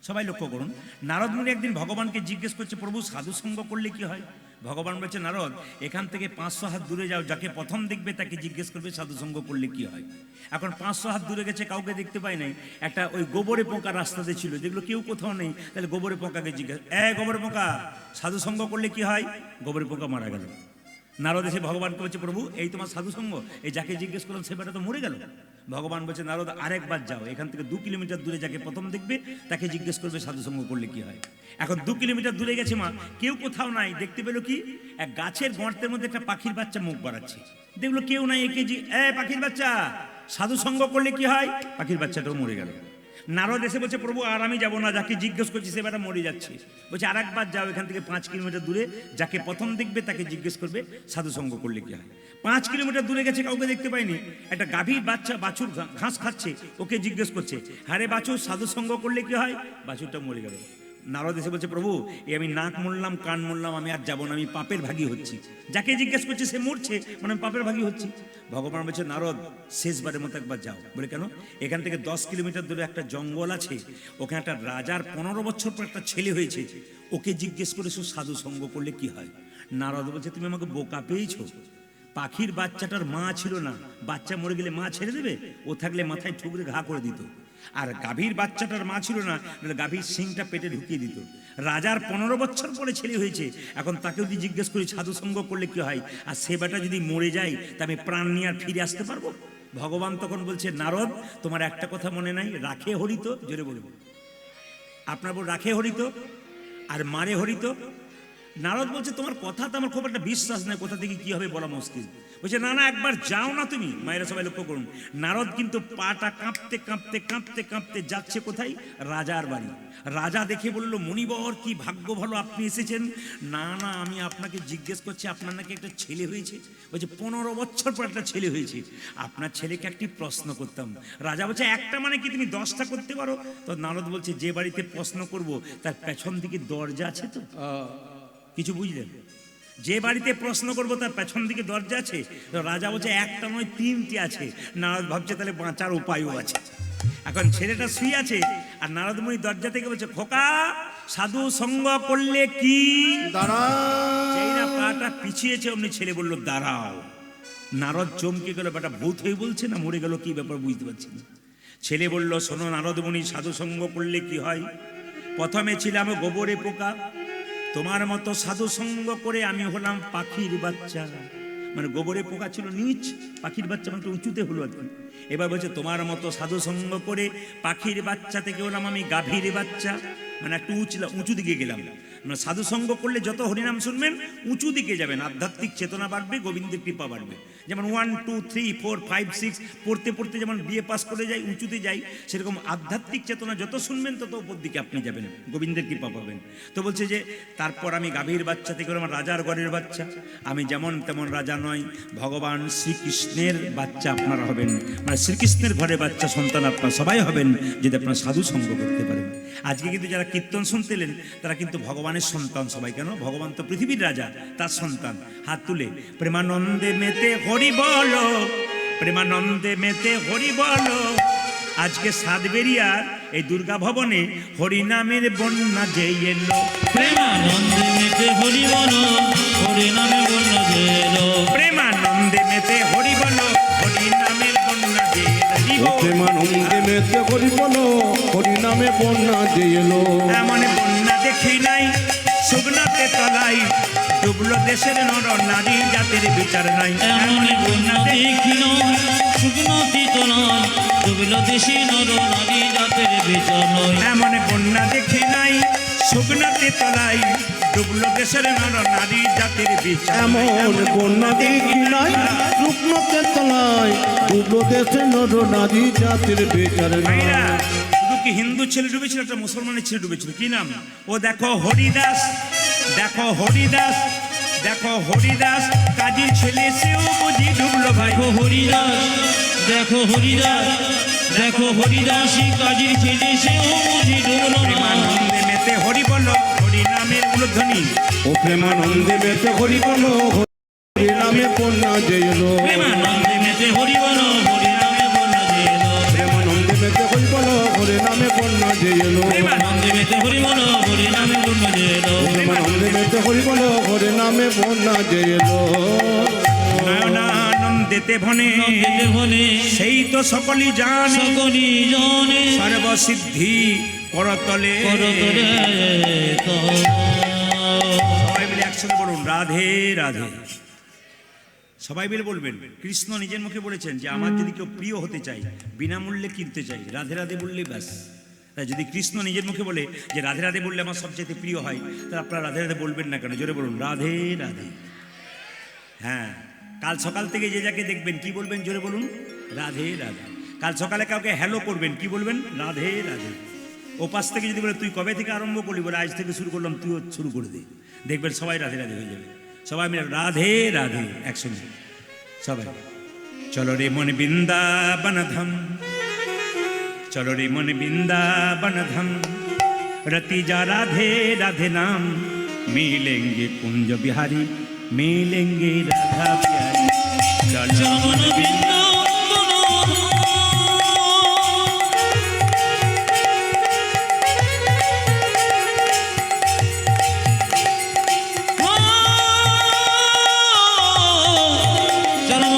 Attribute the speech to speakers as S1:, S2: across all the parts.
S1: সবাই লক্ষ্য করুন, নারদ মুনি একদিন ভগবানকে জিজ্ঞেস করছে, প্রভু সাধু সঙ্গ করলে কি হয়? ভগবান বলছে, নারদ এখান থেকে 500 হাত দূরে যাও, যাকে প্রথম দেখবে তাকে জিজ্ঞেস করবে সাধু সঙ্গ করলে কি হয়। এখন 500 হাত দূরে গেছে, কাউকে দেখতে পাই নাই, একটা ওই গোবরে পোকা রাস্তাতে ছিল, যেগুলো কেউ কোথাও নেই, তাহলে গোবরে পোকাকে জিজ্ঞেস, গোবরে পোকা সাধু সঙ্গ করলে কি হয়? গোবরে পোকা মারা গেল। নারদ এসে ভগবানকে বলছে, প্রভু এই তোমার সাধু সঙ্গ, এই যাকে জিজ্ঞেস করলাম সে বেটা তো মরে গেল। ভগবান বলছে, নারদ আরেকবার যাও, এখান থেকে 2 কিলোমিটার দূরে যাকে প্রথম দেখবে তাকে জিজ্ঞেস করবে সাধু সঙ্গ করলে কি হয়। এখন 2 কিলোমিটার দূরে গেছে মা, কেউ কোথাও নাই, দেখতে পেলো কি এক গাছের গর্তের মধ্যে একটা পাখির বাচ্চা মুখ বাড়াচ্ছে, দেখলো কেউ নাই, একে পাখির বাচ্চা সাধু সঙ্গ করলে কি হয়? পাখির বাচ্চাটাও মরে গেল। নারদ এসে বলছে, প্রভু আর আমি যাবো না, যাকে জিজ্ঞেস করছি সে বেটা মরে যাচ্ছে। বলছে আরেকবার যাও, এখান থেকে 5 কিলোমিটার দূরে যাকে প্রথম দেখবে তাকে জিজ্ঞেস করবে সাধু সঙ্গ করলে কি হয়। 5 কিলোমিটার দূরে গেছে, কাউকে দেখতে পাইনি, একটা গাভীর বাচ্চা বাছুর ঘাস খাচ্ছে, ওকে জিজ্ঞেস করছে, হারে বাছুর সাধু সঙ্গ করলে কি হয়? বাছুরটা মরে গেল। নারদ এসে বলছে, প্রভু এই আমি নাক মরলাম, কান মরলাম, আমি আর যাবো না, আমি পাপের ভাগী হচ্ছি। যাকে জিজ্ঞেস করছে সে মরছে, মানে আমি পাপের ভাগী হচ্ছি। ভগবান বলছে, নারদ শেষবারের মতো একবার যাও। বলে কেন? এখান থেকে 10 কিলোমিটার দূরে একটা জঙ্গল আছে, ওখানে একটা রাজার 15 বছর পর একটা ছেলে হয়েছে, ওকে জিজ্ঞেস করেছো সাধু সঙ্গ করলে কি হয়। নারদ বলছে, তুমি আমাকে বোকা পেয়েছো। পাখির বাচ্চাটার মা ছিল না, বাচ্চা মরে গেলে মা ছেড়ে দেবে? ও থাকলে মাথায় ঠুকরে ঘা করে দিত। আর গাভীর বাচ্চাটার মা ছিল না, গাভীর শিংটা পেটে ঢুকিয়ে দিত। রাজার 15 বছর পরে ছেলে হয়েছে, এখন তাকে যদি জিজ্ঞেস করি সাধু সঙ্গ করলে কি হয়, আর সে বেটা যদি মরে যায়, তা আমি প্রাণ নিয়ে আর ফিরে আসতে পারবো? ভগবান তখন বলছে, নারদ তোমার একটা কথা মনে নাই, রাখে হরিত, জোরে বলব, আপনার বল রাখে হরিত আর মারে হরিত। নারদ বলছে, তোমার কথা তো আমার খুব একটা বিশ্বাস নেই, কোথা থেকে কি হবে বলা মুশকিল। বলছে, না না একবার যাও না তুমি। মায়েরা সবাই লক্ষ্য করুন, নারদ কিন্তু পাটা কাঁপতে কাঁপতে কাঁপতে কাঁপতে যাচ্ছে কোথায়? রাজার বাড়ি। রাজা দেখে বলল, মণিবর কি ভাগ্য ভালো আপনি এসেছেন। না না আমি আপনাকে জিজ্ঞেস করছি, আপনার নাকি একটা ছেলে হয়েছে। বলছে 15 বছর পর একটা ছেলে হয়েছে, আপনার ছেলেকে একটি প্রশ্ন করতাম। রাজা বলছে, একটা মানে কি তুমি 10টা করতে পারো? তো নারদ বলছে, যে বাড়িতে প্রশ্ন করব তার পেছন দিকে দরজা আছে তো? কিছু বুঝলেন? যে বাড়িতে প্রশ্ন করবো তার পেছন দিকে দরজা আছে? তো রাজা বলছে, একটা নয় 3টি আছে। নারদ ভাবছে তাহলে বাঁচার উপায়ও আছে। এখন ছেলেটা শুয়ে আছে, আর নারদমণি দরজা থেকে বলছে, খোকা সাধু সঙ্গ করলে কি?
S2: দাঁড়াও।
S1: যেই না পাটা পিছিয়েছে অমনি ছেলে বলল, দাঁড়াও। নারদ চমকে গেল, বেটা ভূত হয়ে বলছে না মরে গেল, কি ব্যাপার বুঝতে পারছি না। ছেলে বলল, শোনো নারদমণি, সাধু সঙ্গ করলে কি হয়? প্রথমে ছিলাম গোবরে পোকা, তোমার মতো সাধু সঙ্গ করে আমি হলাম পাখির বাচ্চা। মানে গোবরে পোকা ছিল নিচ, পাখির বাচ্চা মানে উঁচুতে হলো আর কি। এবার বলছে, তোমার মতো সাধু সঙ্গ করে পাখির বাচ্চা থেকে হলাম আমি গাভীর বাচ্চা, মানে একটু উঁচু দিকে গেলাম। মানে সাধু সঙ্গ করলে যত হরিনাম শুনবেন উঁচু দিকে যাবেন, আধ্যাত্মিক চেতনা বাড়বে, গোবিন্দের কৃপা বাড়বে। যেমন 1 2 3 4 5 6 পড়তে পড়তে যেমন বিএ পাস করে যাই, উঁচুতে যাই, সেরকম আধ্যাত্মিক চেতনা যত শুনবেন তত উপর দিকে আপনি যাবেন, গোবিন্দের কৃপা পাবেন। তো বলছে যে তারপর আমি গাভীর বাচ্চা থেকে আমার রাজার ঘরের বাচ্চা, আমি যেমন তেমন রাজা নয়, ভগবান শ্রীকৃষ্ণের বাচ্চা আপনারা হবেন, মানে শ্রীকৃষ্ণের ঘরের বাচ্চা সন্তান আপনারা সবাই হবেন যদি আপনারা সাধু সঙ্গ করতে পারেন। আজকে কিন্তু যারা কীর্তন শুনতে এলেন তারা কিন্তু ভগবানের সন্তান সবাই। কেন? ভগবান তো পৃথিবীর রাজা, তার সন্তান। হাত তুলে প্রেমানন্দে মেতে হরি বলো, প্রেমানন্দে মেতে হরি বলো। আজকে সাতবেরিয়ার এই দুর্গা ভবনে হরিনামের বন্যা যে এলো,
S3: প্রেমানন্দে মেতে হরি বলো, হরি নামে বন্যা যে এলো।
S1: প্রেমানন্দে মেতে হরি বলো, হরি নামের বন্যা যে এলো।
S2: প্রেমানন্দে মেতে হরি বলো, হরি নামে বন্যা যে এলো।
S1: এমন বন্যা দেখি নাই শুকনাতে তলাই, ডুবলো দেশের নর নারী জাতির বিচার নাই।
S3: এমন বন্যা দেখি নয়, শুকনোতি তো নয়, ডুবল দেশে নর নারী জাতের বিচার নয়।
S1: এমন বন্যা দেখি নাই শুকনাতে তলাই, ডুবলো দেশের নর নারী জাতির বিচার।
S2: এমন বন্যা দেখি নাই শুকনোতে তলায়, ডুবলো দেশে নর নারী জাতির বিচার নাই।
S1: শুধু কি হিন্দু ছেলে ডুবেছিল, একটা মুসলমানের ছেলে ডুবেছিল, কি নাম? ও দেখো হরিদাস, দেখো হরিদাস, দেখো হরিদাস, কাজীর ছেলে সেও বুঝি ডুবলো ভাই।
S3: দেখো হরিদাস, দেখো হরিদাস, দেখো হরিদাসী কাজীর ছেলে সেও বুঝি ডুবল না।
S1: প্রেমানন্দে মেতে হরি বলো, হরি নামের উলধ্বনি।
S2: ও প্রেমানন্দে মেতে হরি বলো, হরি নামে বন্যা যে এলো।
S3: প্রেমানন্দে মেতে হরি বলো, হরি নামে বন্যা যে এলো।
S2: প্রেমানন্দে মেতে হরি বলো হরি নামে বন্যা যে এলো
S3: নন্দে মেতে হরি বলো হরি নামে পূর্ণ যে এলো
S2: নন্দে মেতে হরি বলো হরি নামে বন্যা যে এলো
S1: নয়নানন্দেতে ভনে
S3: নন্দেতে ভনে
S1: সেই তো সকলই জানে
S3: সকলি জনে
S1: সর্বসিদ্ধি করতলে
S3: করতলে
S1: সবাই মিলে একসাথে বলুন রাধে রাধে। সবাই মিলে বলবেন। কৃষ্ণ নিজের মুখে বলেছেন যে আমার যদি কেউ প্রিয় হতে চাই, বিনামূল্যে কিনতে চাই, রাধে রাধে বললেই ব্যাস। তাই যদি কৃষ্ণ নিজের মুখে বলে যে রাধে রাধে বললে আমার সবচেয়ে প্রিয় হয়, তাহলে আপনারা রাধে রাধে বলবেন না কেন? জোরে বলুন রাধে রাধে। হ্যাঁ, কাল সকাল থেকে যে যাকে দেখবেন কি বলবেন? জোরে বলুন রাধে রাধে। কাল সকালে কাউকে হ্যালো করবেন, কি বলবেন? রাধে রাধে। ওপাশ থেকে যদি বলে তুই কবে থেকে আরম্ভ করলি, বলে আজ থেকে শুরু করলাম, তুইও শুরু করে দে, দেখবেন সবাই রাধে রাধে হয়ে যাবে। সবাই মিলে রাধে রাধে একসঙ্গে সবাই। চলো রে মন বৃন্দাবন ধাম, চলো রে মন বৃন্দাবন ধাম, रति जा राधे राधे नाम, मिलेंगे कुंज बिहारी, मिलेंगे राधा प्यारी। चलो मन
S2: চলো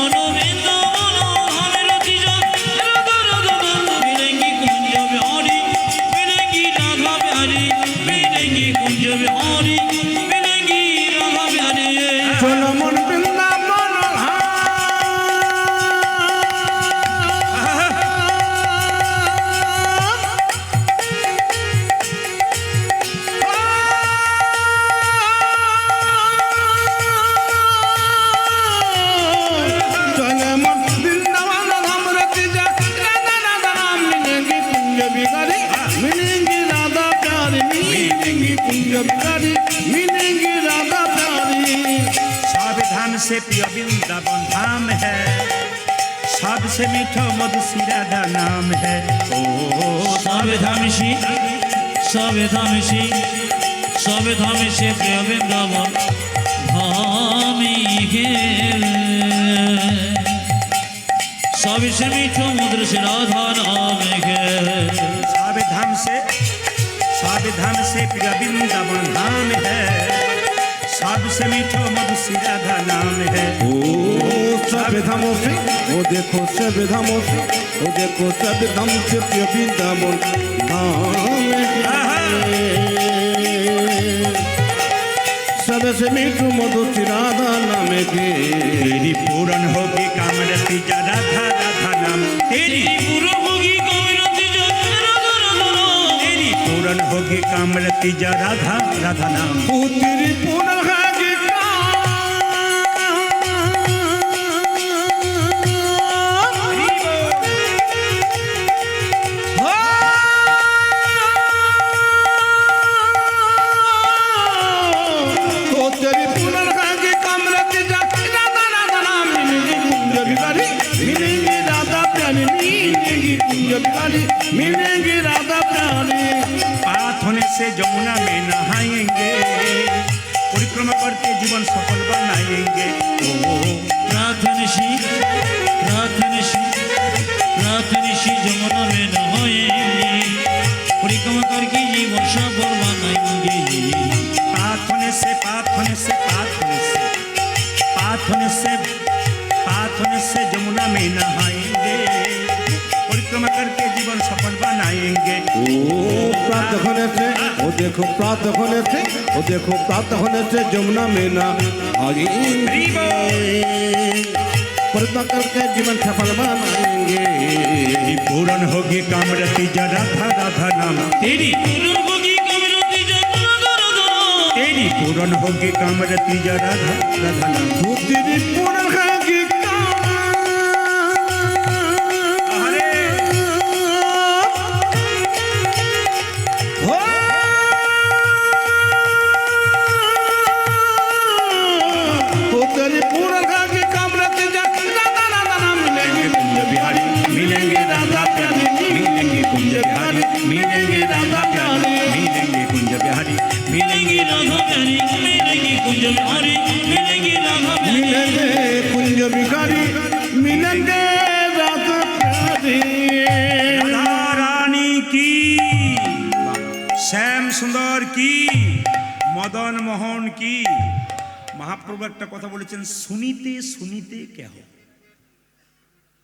S2: মন বৃন্দাবন ধাম রতি যা রাধা রাধা নাম, মিলেंगे कुंज बिहारी, मिलेंगे राधा प्यारी, मिलेंगे कुंज बिहारी, मिलेंगे राधा प्यारी।
S1: सावधान से प्रिय वृंदावन धाम है, सबसे मीठो मधुसी राधा नाम है। ओ
S3: সবে ধামিসি সবে ধামিসি সবে ধামিসি প্রিয় বৃন্দাবন ধামে গে সবে সে মিঠো মধুর সে রাধা নামে গে
S1: सावधान से प्रिय वृंदावन धाम है, सबसे मीठो मधुसी राधा नाम है।
S2: ओ सब धामों से, ओ देखो सब धामों से, ओ देखो सब धाम से प्रिय वृंदावन धाम है। सबसे मीठो मधुर राधा नाम के,
S1: तेरी पूरन होगी कामरति जा राधा राधा नाम, तेरी
S3: পুরভোগী কবিরতি রাধা রাধা
S1: तेरी पूरन होगी कामरति जा राधा राधा नाम।
S2: ओ तेरी पूर्ण है मिलेंगे राधा प्यारी।
S1: पाथ होने से जमुना में नहाएंगे, परिक्रमा करके जीवन सफल बनाएंगे। ओ
S3: प्रार्थनिशी जमुना में नहाएंगे, परिक्रमा करके जीवन सफल बनाएंगे।
S1: पाथ होने से जमुना में नहाएंगे, परिक्रमा करके जीवन सफल बनाएंगे।
S2: ओ प्रातः होने से, ओ देखो प्रातः होने से, ओ देखो प्रातः होने से जमुना में ना आएंगे, परिक्रमा करके जीवन सफल बनाएंगे।
S1: तेरी पूरन होगी कामरति जा राधा राधा नाम, तेरी
S3: पुरभोगी कविरति राधा राधा
S1: तेरी पूरन होगी कामरति जा राधा राधा नाम।
S2: तू तेरी पूर्ण खाएगी
S1: मिलेंगे राधा प्यारी, मिलेंगे कुंज बिहारी, मिलेंगे राधा प्यारी, मिलेंगे कुंज बिहारी,
S3: मिलेंगी राधा प्यारी, मिलेंगी कुंज बिहारी, मिलेंगी राधा प्यारी।
S2: मिलेंगे कुंज बिहारी, मिलेंगे राधा प्यारी।
S1: राधा শ্যাম সুন্দর কি, মদন মোহন কি। মহাপ্রভু একটা কথা বলেছেন, শুনিতে শুনিতে কেহ।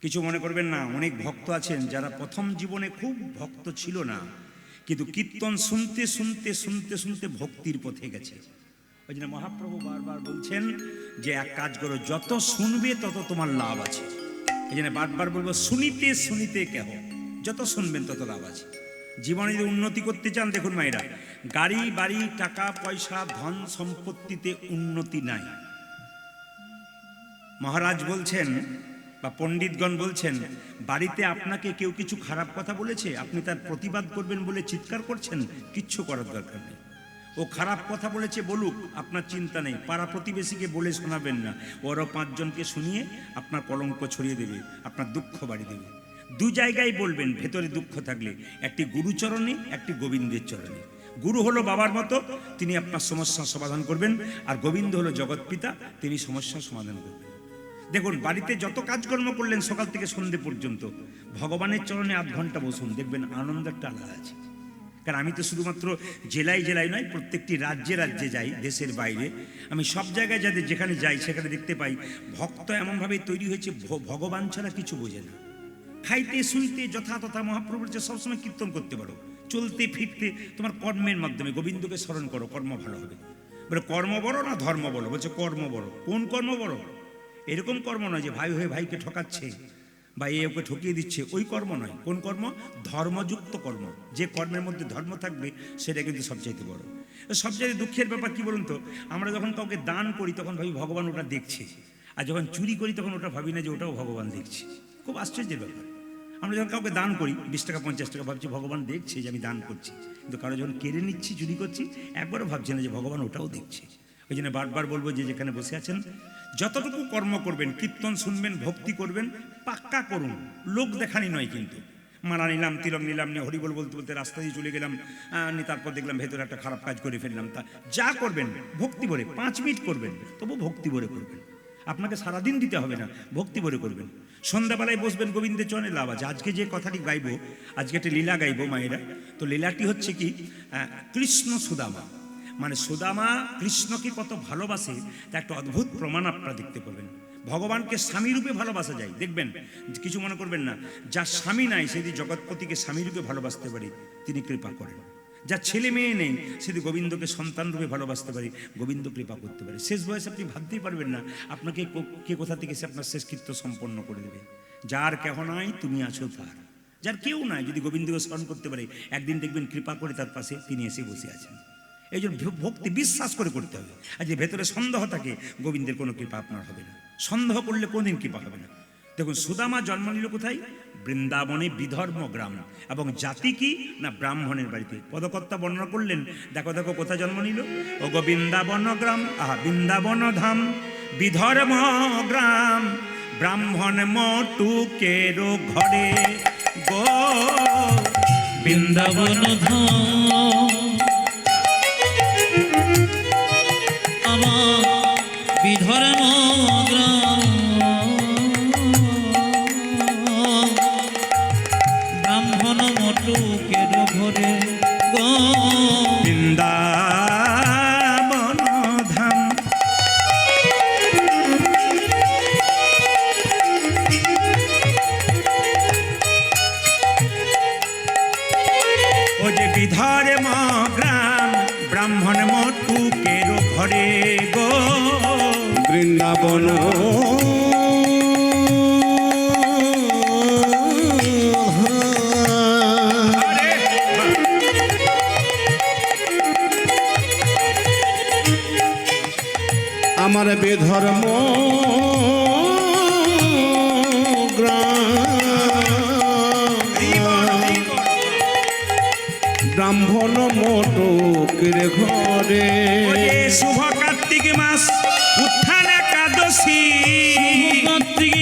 S1: কিছু মনে করবেন না, অনেক ভক্ত আছেন যারা প্রথম জীবনে খুব ভক্ত ছিল না, কিন্তু কীর্তন শুনতে শুনতে শুনতে শুনতে ভক্তির পথে গেছে। ওই জন্য মহাপ্রভু বারবার বলছেন যে এক কাজ করো, যত শুনবে তত তোমার লাভ আছে। এই জন্য বারবার বলবো, শুনিতে শুনিতে কেহ, যত শুনবেন তত লাভ আছে। জীবনে যদি উন্নতি করতে চান, দেখুন মায়েরা, গাড়ি বাড়ি টাকা পয়সা ধন সম্পত্তিতে উন্নতি নাই। মহারাজ বলছেন বা পণ্ডিতগণ বলছেন, বাড়িতে আপনাকে কেউ কিছু খারাপ কথা বলেছে, আপনি তার প্রতিবাদ করবেন বলে চিৎকার করছেন, কিচ্ছু করার দরকার নেই। ও খারাপ কথা বলেছে বলুক, আপনার চিন্তা নেই, পাড়া প্রতিবেশীকে বলে শোনাবেন না, ওরও 5 জনকে শুনিয়ে আপনার কলঙ্ক ছড়িয়ে দেবে, আপনার দুঃখ বাড়িয়ে দেবে। দু জায়গায় বলবেন ভেতরে দুঃখ থাকলে, একটি গুরুচরণে, একটি গোবিন্দের চরণে। গুরু হলো বাবার মতো, তিনি আপনার সমস্যার সমাধান করবেন, আর গোবিন্দ হলো জগৎপিতা, তিনি সমস্যার সমাধান করবেন। দেখুন, বাড়িতে যত কাজকর্ম করলেন সকাল থেকে সন্ধ্যে পর্যন্ত, ভগবানের চরণে আধ ঘন্টা বসুন, দেখবেন আনন্দ একটা আলাদা আছে। কারণ আমি তো শুধুমাত্র জেলায় জেলায় নয়, প্রত্যেকটি রাজ্যে রাজ্যে যাই, দেশের বাইরে আমি সব জায়গায় যাদের যেখানে যাই সেখানে দেখতে পাই ভক্ত এমনভাবে তৈরি হয়েছে, ভগবান ছাড়া কিছু বোঝে না। খাইতে শুইতে যথাতথা মহাপ্রভুর যে সবসময় কীর্তন করতে পারো, চলতে ফিরতে তোমার কর্মের মাধ্যমে গোবিন্দকে স্মরণ করো, কর্ম ভালো হবে। বলে কর্ম বড় না ধর্ম বড়? বলছে কর্ম বড়। কোন কর্ম বড়? এরকম কর্ম নয় যে ভাই হয়ে ভাইকে ঠকাচ্ছে বা এ ওকে ঠকিয়ে দিচ্ছে, ওই কর্ম নয়। কোন কর্ম? ধর্মযুক্ত কর্ম। যে কর্মের মধ্যে ধর্ম থাকবে সেটা কিন্তু সবচাইতে বড়। সবচাইতে দুঃখের ব্যাপার কি বলুন তো, আমরা যখন কাউকে দান করি তখন ভাবি ভগবান ওটা দেখছে, আর যখন চুরি করি তখন ওটা ভাবি না যে ওটাও ভগবান দেখছে। খুব আশ্চর্যের ব্যাপার। আমরা যখন কাউকে দান করি 20 টাকা 50 টাকা, ভাবছি ভগবান দেখছে যে আমি দান করছি, কিন্তু কারো যখন কেড়ে নিচ্ছি, চুরি করছি, একবারও ভাবছি না যে ভগবান ওটাও দেখছে। ওই জন্য বারবার বলবো, যে যেখানে বসে আছেন যতটুকু কর্ম করবেন, কীর্তন শুনবেন, ভক্তি করবেন, পাক্কা করুন, লোক দেখানি নয়। কিন্তু মালা নিলাম, তিলক নিলাম, নিয়ে হরিবল বলতে বলতে রাস্তা দিয়ে চলে গেলাম, তারপর দেখলাম ভেতরে একটা খারাপ কাজ করে ফেললাম। তা যা করবেন ভক্তি ভরে, 5 মিনিট করবেন, তবু ভক্তি ভরে করবেন। আপনাকে সারাদিন দিতে হবে না, ভক্তি ভরে করবেন। সন্ধ্যাবেলায় বসবেন, গোবিন্দের চরণে লাভ আছে। আজকে যে কথাটি গাইবো, আজকে একটা লীলা গাইবো মায়েরা। তো লীলাটি হচ্ছে কি, কৃষ্ণ সুদামা, মানে সুদামা কৃষ্ণকে কত ভালোবাসে তা একটা অদ্ভুত প্রমাণ আপনারা দেখতে পাবেন। ভগবানকে স্বামী রূপে ভালোবাসা যায়, দেখবেন। কিছু মনে করবেন না, যার স্বামী নাই সে যদি জগৎপতিকে স্বামী রূপে ভালোবাসতে পারে, তিনি কৃপা করেন। যার ছেলে মেয়ে নেই সে যদি গোবিন্দকে সন্তান রূপে ভালোবাসতে পারে, গোবিন্দ কৃপা করতে পারে। শেষ বয়সে আপনি ভাবতেই পারবেন না আপনাকে কে কোথা থেকে সে আপনার শেষকৃত্য সম্পন্ন করে দেবে। যার কেহ নাই তুমি আছো তার, যার কেউ নাই, যদি গোবিন্দকে স্মরণ করতে পারে, একদিন দেখবেন কৃপা করে তার পাশে তিনি এসে বসে আছেন। এই জন্য ভক্তি বিশ্বাস করে করতে হবে। আর যে ভেতরে সন্দেহ থাকে, গোবিন্দের কোনো কৃপা আপনার হবে না। সন্দেহ করলে কোনদিন কৃপা হবে না। দেখুন, সুদামা জন্ম নিল কোথায়? বৃন্দাবনে, বিধর্ম গ্রাম। এবং জাতি কি না, ব্রাহ্মণের বাড়িতে। পদকর্তা বর্ণনা করলেন, দেখো দেখো কোথায় জন্ম নিল। ও গো বৃন্দাবন গ্রাম, বৃন্দাবন ধাম, বিধর্ম গ্রাম, ব্রাহ্মণ মটুকের ঘরে গো
S3: বৃন্দাবন ধাম আমার বিধর্ম গ্রাম, ব্রাহ্মণ মটুকের ঘরে গো
S1: বৃন্দাবন ধাম। ও যে বিধর্ম গ্রাম, ব্রাহ্মণ মটুকের ঘরে গো
S2: বৃন্দাবন আমার বেধর্ম ব্রাহ্মণ মোটকের ঘরে।
S1: শুভ কার্তিক মাস, উত্থান একাদশী,
S3: কার্তিক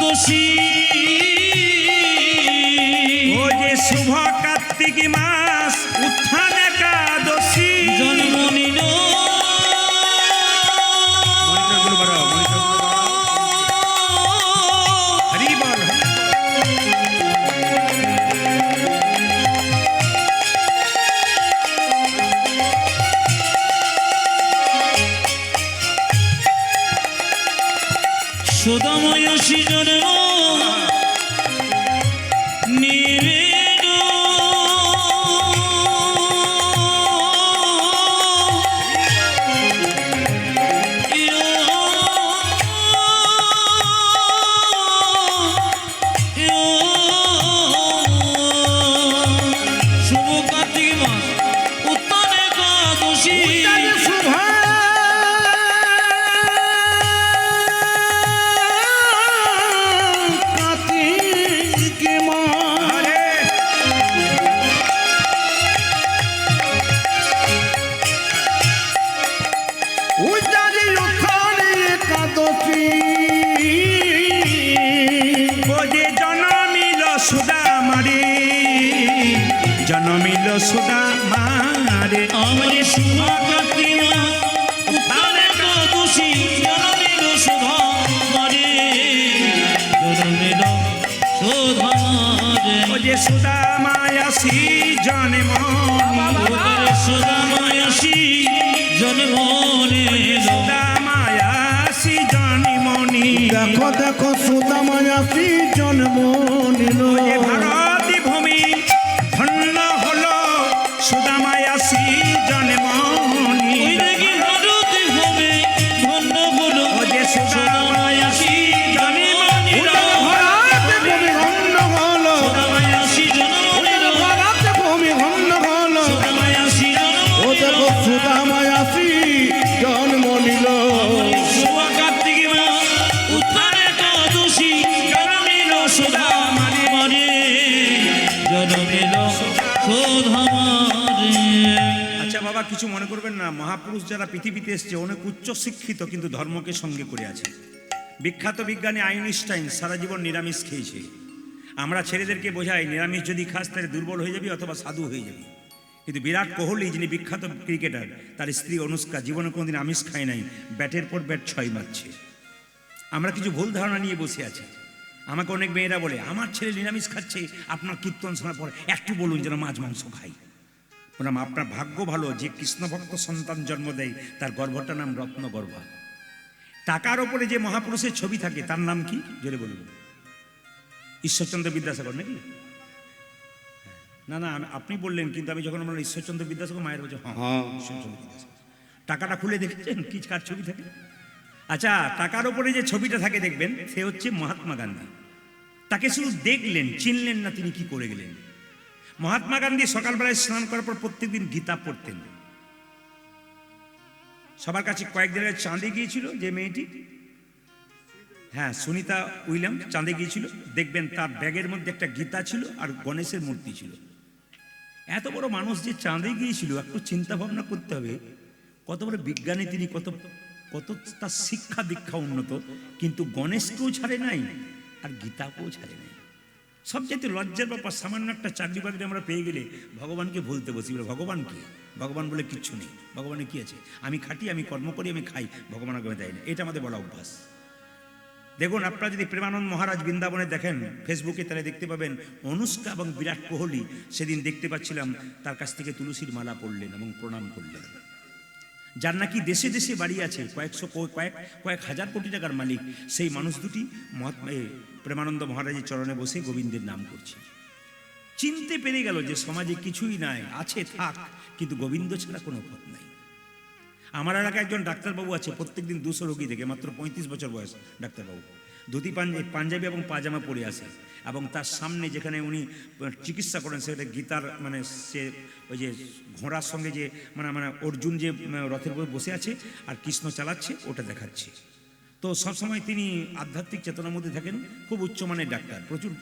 S3: দোষী।
S1: ও যে শুভ কার্তিক মাস, উত্থান একাদশী,
S3: জন্ম নিল
S1: সুদামারে, জনমিল সুদামারে।
S3: আমার শুভা কার্তিক মাস উত্তর একাদশী জনমিল সুধা মারে, জনমিল সুধা মারে।
S1: ও যে সুদামায়াসী জনমনি,
S3: ওদের সুদামায়াসী জনমনে
S1: সুদামায়াসী জনমনি।
S2: দেখো দেখো সুদামায়াসী জন্ম নিল।
S1: যে ভারতী ভূমি ধন্য হলো সুদামায়াসী জনমনি।
S3: ওই দেখি ভারতে ভূমি ধন্য হলো
S1: ও যে সুদামায়াসী জনমনি।
S2: ভারতে ভূমি ধন্য হলো,
S3: সুদামায়াসী জনমনে
S2: ভারতে ভূমি ধন্য হলো।
S3: সুদামায়াসী
S2: ও দেখো
S3: জনমনে
S2: সুদামায়াসী জন্ম নিল।
S3: শুভা কার্তিক মাস উত্তর একাদশী জনমিল সুধা মারে, জনমিল সুধা মারে।
S1: আচ্ছা বাবা, কিছু মনে করবেন না। মহাপুরুষ যারা পৃথিবীতে এসছে অনেক উচ্চ শিক্ষিত, কিন্তু ধর্মকে সঙ্গে করে আছে। বিখ্যাত বিজ্ঞানী আইনস্টাইন সারা জীবন নিরামিষ খেয়েছে। আমরা ছেলেদেরকে বোঝাই নিরামিষ যদি খাস তাহলে দুর্বল হয়ে যাবি অথবা সাধু হয়ে যাবি। কিন্তু বিরাট কোহলি, যিনি বিখ্যাত ক্রিকেটার, তার স্ত্রী অনুষ্কা জীবনে কোনোদিন আমিষ খায় নাই, ব্যাটের পর ব্যাট 6 মারছে। আমরা কিছু ভুল ধারণা নিয়ে বসে আছি। আমাকে অনেক মেয়েরা বলে, আমার ছেলে নিরামিষ খাচ্ছে, আপনার কীর্তন শোনার পর একটু বলুন যেন মাছ মাংস খাই। বললাম, আপনার ভাগ্য ভালো যে কৃষ্ণভক্ত সন্তান জন্ম দেয়, তার গর্ভটার নাম রত্নগর্ভা। টাকার ওপরে যে মহাপুরুষের ছবি থাকে তার নাম কি জোরে বলুন? ঈশ্বরচন্দ্র বিদ্যাসাগর নাকি? না না, আপনি বললেন, কিন্তু আমি যখন বললাম ঈশ্বরচন্দ্র বিদ্যাসাগর, মায়ের বলছে হ্যাঁ ঈশ্বরচন্দ্র বিদ্যাসাগর। টাকাটা খুলে দেখেছেন কি কার ছবি থাকে? আচ্ছা, টাকার ওপরে যে ছবিটা থাকে দেখবেন, সে হচ্ছে মহাত্মা গান্ধী। তাকে শুধু দেখলেন, চিনলেন না, তিনি কি করে গেলেন। মহাত্মা গান্ধী সকালবেলায় স্নান করার পর প্রত্যেকদিন গীতা পড়তেন। সবার কাছে কয়েক জায়গায় চাঁদে গিয়েছিল যে মেয়েটি, হ্যাঁ সুনিতা উইলিয়াম চাঁদে গিয়েছিল। দেখবেন তার ব্যাগের মধ্যে একটা গীতা ছিল আর গণেশের মূর্তি ছিল। এত বড় মানুষ যে চাঁদে গিয়েছিল, একটু চিন্তা ভাবনা করতে হবে কত বড় বিজ্ঞানী তিনি, কত কত তার শিক্ষা দীক্ষা উন্নত, কিন্তু গণেশকেও ছাড়ে নাই আর গীতাকেও ছাড়ে নাই। সবচেয়ে লজ্জার ব্যাপার, সামান্য একটা চাকরি বাকরি আমরা পেয়ে গেলে ভগবানকে ভুলতে বসি। বলে ভগবান কি? ভগবান বলে কিচ্ছু নেই। ভগবানের কি আছে? আমি খাটি, আমি কর্ম করি, আমি খাই, ভগবান আমাকে দেয় না। এটা আমাদের বলা অভ্যাস। দেখুন, আপনারা যদি প্রেমানন্দ মহারাজ বৃন্দাবনে দেখেন ফেসবুকে, তাহলে দেখতে পাবেন অনুষ্কা এবং বিরাট কোহলি সেদিন দেখতে পাচ্ছিলাম তার কাছ থেকে তুলসীর মালা পড়লেন এবং প্রণাম করলেন। যার নাকি দেশে দেশে বাড়ি আছে, কয়েক হাজার কোটি টাকার মালিক, সেই মানুষ দুটি প্রেমানন্দ মহারাজের চরণে বসে গোবিন্দের নাম করছে। চিনতে পেরে গেল যে সমাজে কিছুই নাই, আছে থাক, কিন্তু গোবিন্দ ছাড়া কোনো পথ নাই। আমার এলাকায় একজন ডাক্তারবাবু আছে, প্রত্যেকদিন 200 রোগী দেখে, মাত্র 35 বছর বয়স ডাক্তারবাবু। ধুতি পাঞ্জাবি এবং পাজামা পরে আসে, এবং তার সামনে যেখানে উনি চিকিৎসা করেন সেটা গীতার মানে সে ওই যে ঘোড়ার সঙ্গে যে মানে অর্জুন যে রথের উপর বসে আছে আর কৃষ্ণ চালাচ্ছে, ওটা দেখাচ্ছে। তো সবসময় তিনি আধ্যাত্মিক চেতনার মধ্যে থাকেন, খুব উচ্চমানের ডাক্তার, প্রচুর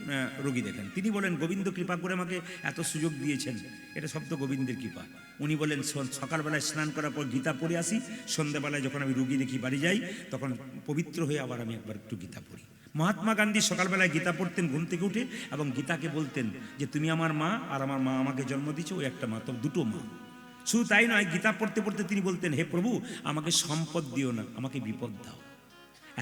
S1: রোগী দেখেন। তিনি বলেন, গোবিন্দ কৃপা করে আমাকে এত সুযোগ দিয়েছেন, এটা সব তো গোবিন্দের কৃপা। উনি বলেন, সকালবেলায় স্নান করার পর গীতা পড়ে আসি, সন্ধ্যাবেলায় যখন আমি রুগী দেখি বাড়ি যাই, তখন পবিত্র হয়ে আবার আমি একবার একটু গীতা পড়ি। মহাত্মা গান্ধী সকালবেলায় গীতা পড়তেন ঘুম থেকে উঠে, এবং গীতাকে বলতেন যে তুমি আমার মা, আর আমার মা আমাকে জন্ম দিয়েছে, ওই একটা মা, তো দুটো মা। শুধু তাই নয়, গীতা পড়তে পড়তে তিনি বলতেন, হে প্রভু, আমাকে সম্পদ দিও না, আমাকে বিপদ দাও।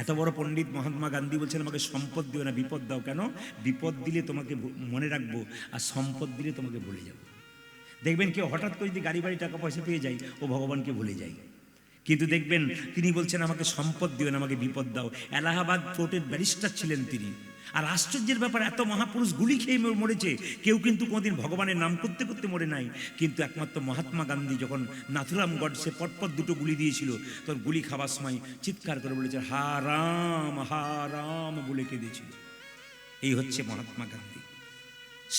S1: এত বড় পণ্ডিত মহাত্মা গান্ধী বলছেন, আমাকে সম্পদ দিও না, বিপদ দাও। কেন? বিপদ দিলে তোমাকে মনে রাখবো, আর সম্পদ দিলে তোমাকে ভুলে যাবো। দেখবেন কেউ হঠাৎ করে যদি গাড়ি বাড়ি টাকা পয়সা পেয়ে যায়, ও ভগবানকে ভুলে যায়। কিন্তু দেখবেন তিনি বলছেন, আমাকে সম্পদ দিও না, আমাকে বিপদ দাও। এলাহাবাদ কোর্টের ব্যারিস্টার ছিলেন তিনি। আর আশ্চর্যের ব্যাপার, এত মহাপুরুষ গুলি খেয়ে মরেছে, কেউ কিন্তু কোনোদিন ভগবানের নাম করতে করতে মরে নাই। কিন্তু একমাত্র মহাত্মা গান্ধী যখন নাথুরাম গডসে পটপট দুটো গুলি দিয়েছিল, তখন গুলি খাবার সময় চিৎকার করে বলেছে, হা রাম, হা রাম বলে কেঁদেছিল। এই হচ্ছে মহাত্মা গান্ধী।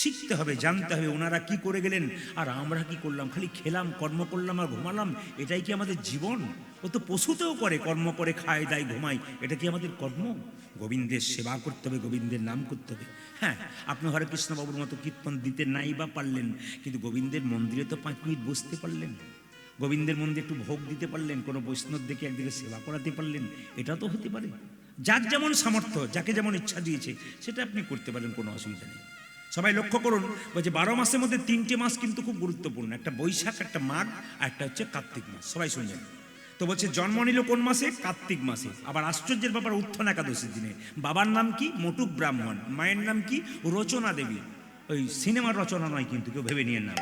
S1: শিখতে হবে, জানতে হবে ওনারা কি করে গেলেন, আর আমরা কি করলাম? খালি খেলাম, কর্ম করলাম আর ঘুমালাম, এটাই কি আমাদের জীবন? ও তো পশুতেও করে, কর্ম করে, খায় দায় ঘুমায়, এটা কি আমাদের কর্ম? গোবিন্দের সেবা করতে হবে, গোবিন্দের নাম করতে হবে। হ্যাঁ, আপনি হরে কৃষ্ণবাবুর মতো কীর্তন দিতে নাই বা পারলেন, কিন্তু গোবিন্দের মন্দিরে তো 5 মিনিট বসতে পারলেন, গোবিন্দের মন্দিরে একটু ভোগ দিতে পারলেন, কোনো বৈষ্ণব দেখে একদিকে সেবা করাতে পারলেন, এটা তো হতে পারে। যার যেমন সামর্থ্য, যাকে যেমন ইচ্ছা দিয়েছে সেটা আপনি করতে পারেন, কোনো অসুবিধা নেই। সবাই লক্ষ্য করুন, বলছে 12 মাসের মধ্যে 3টে মাস কিন্তু খুব গুরুত্বপূর্ণ, একটা বৈশাখ, একটা মাঘ, আর একটা হচ্ছে কার্তিক মাস। সবাই শুনছেন তো? বলছে জন্ম নিল কোন মাসে? কার্তিক মাসে। আবার আশ্চর্যের ব্যাপার, উত্থান একাদশীর দিনে। বাবার নাম কি? মটুক ব্রাহ্মণ। মায়ের নাম কি? রচনা দেবী। ওই সিনেমার রচনা নয় কিন্তু, কেউ ভেবে নিয়ে না,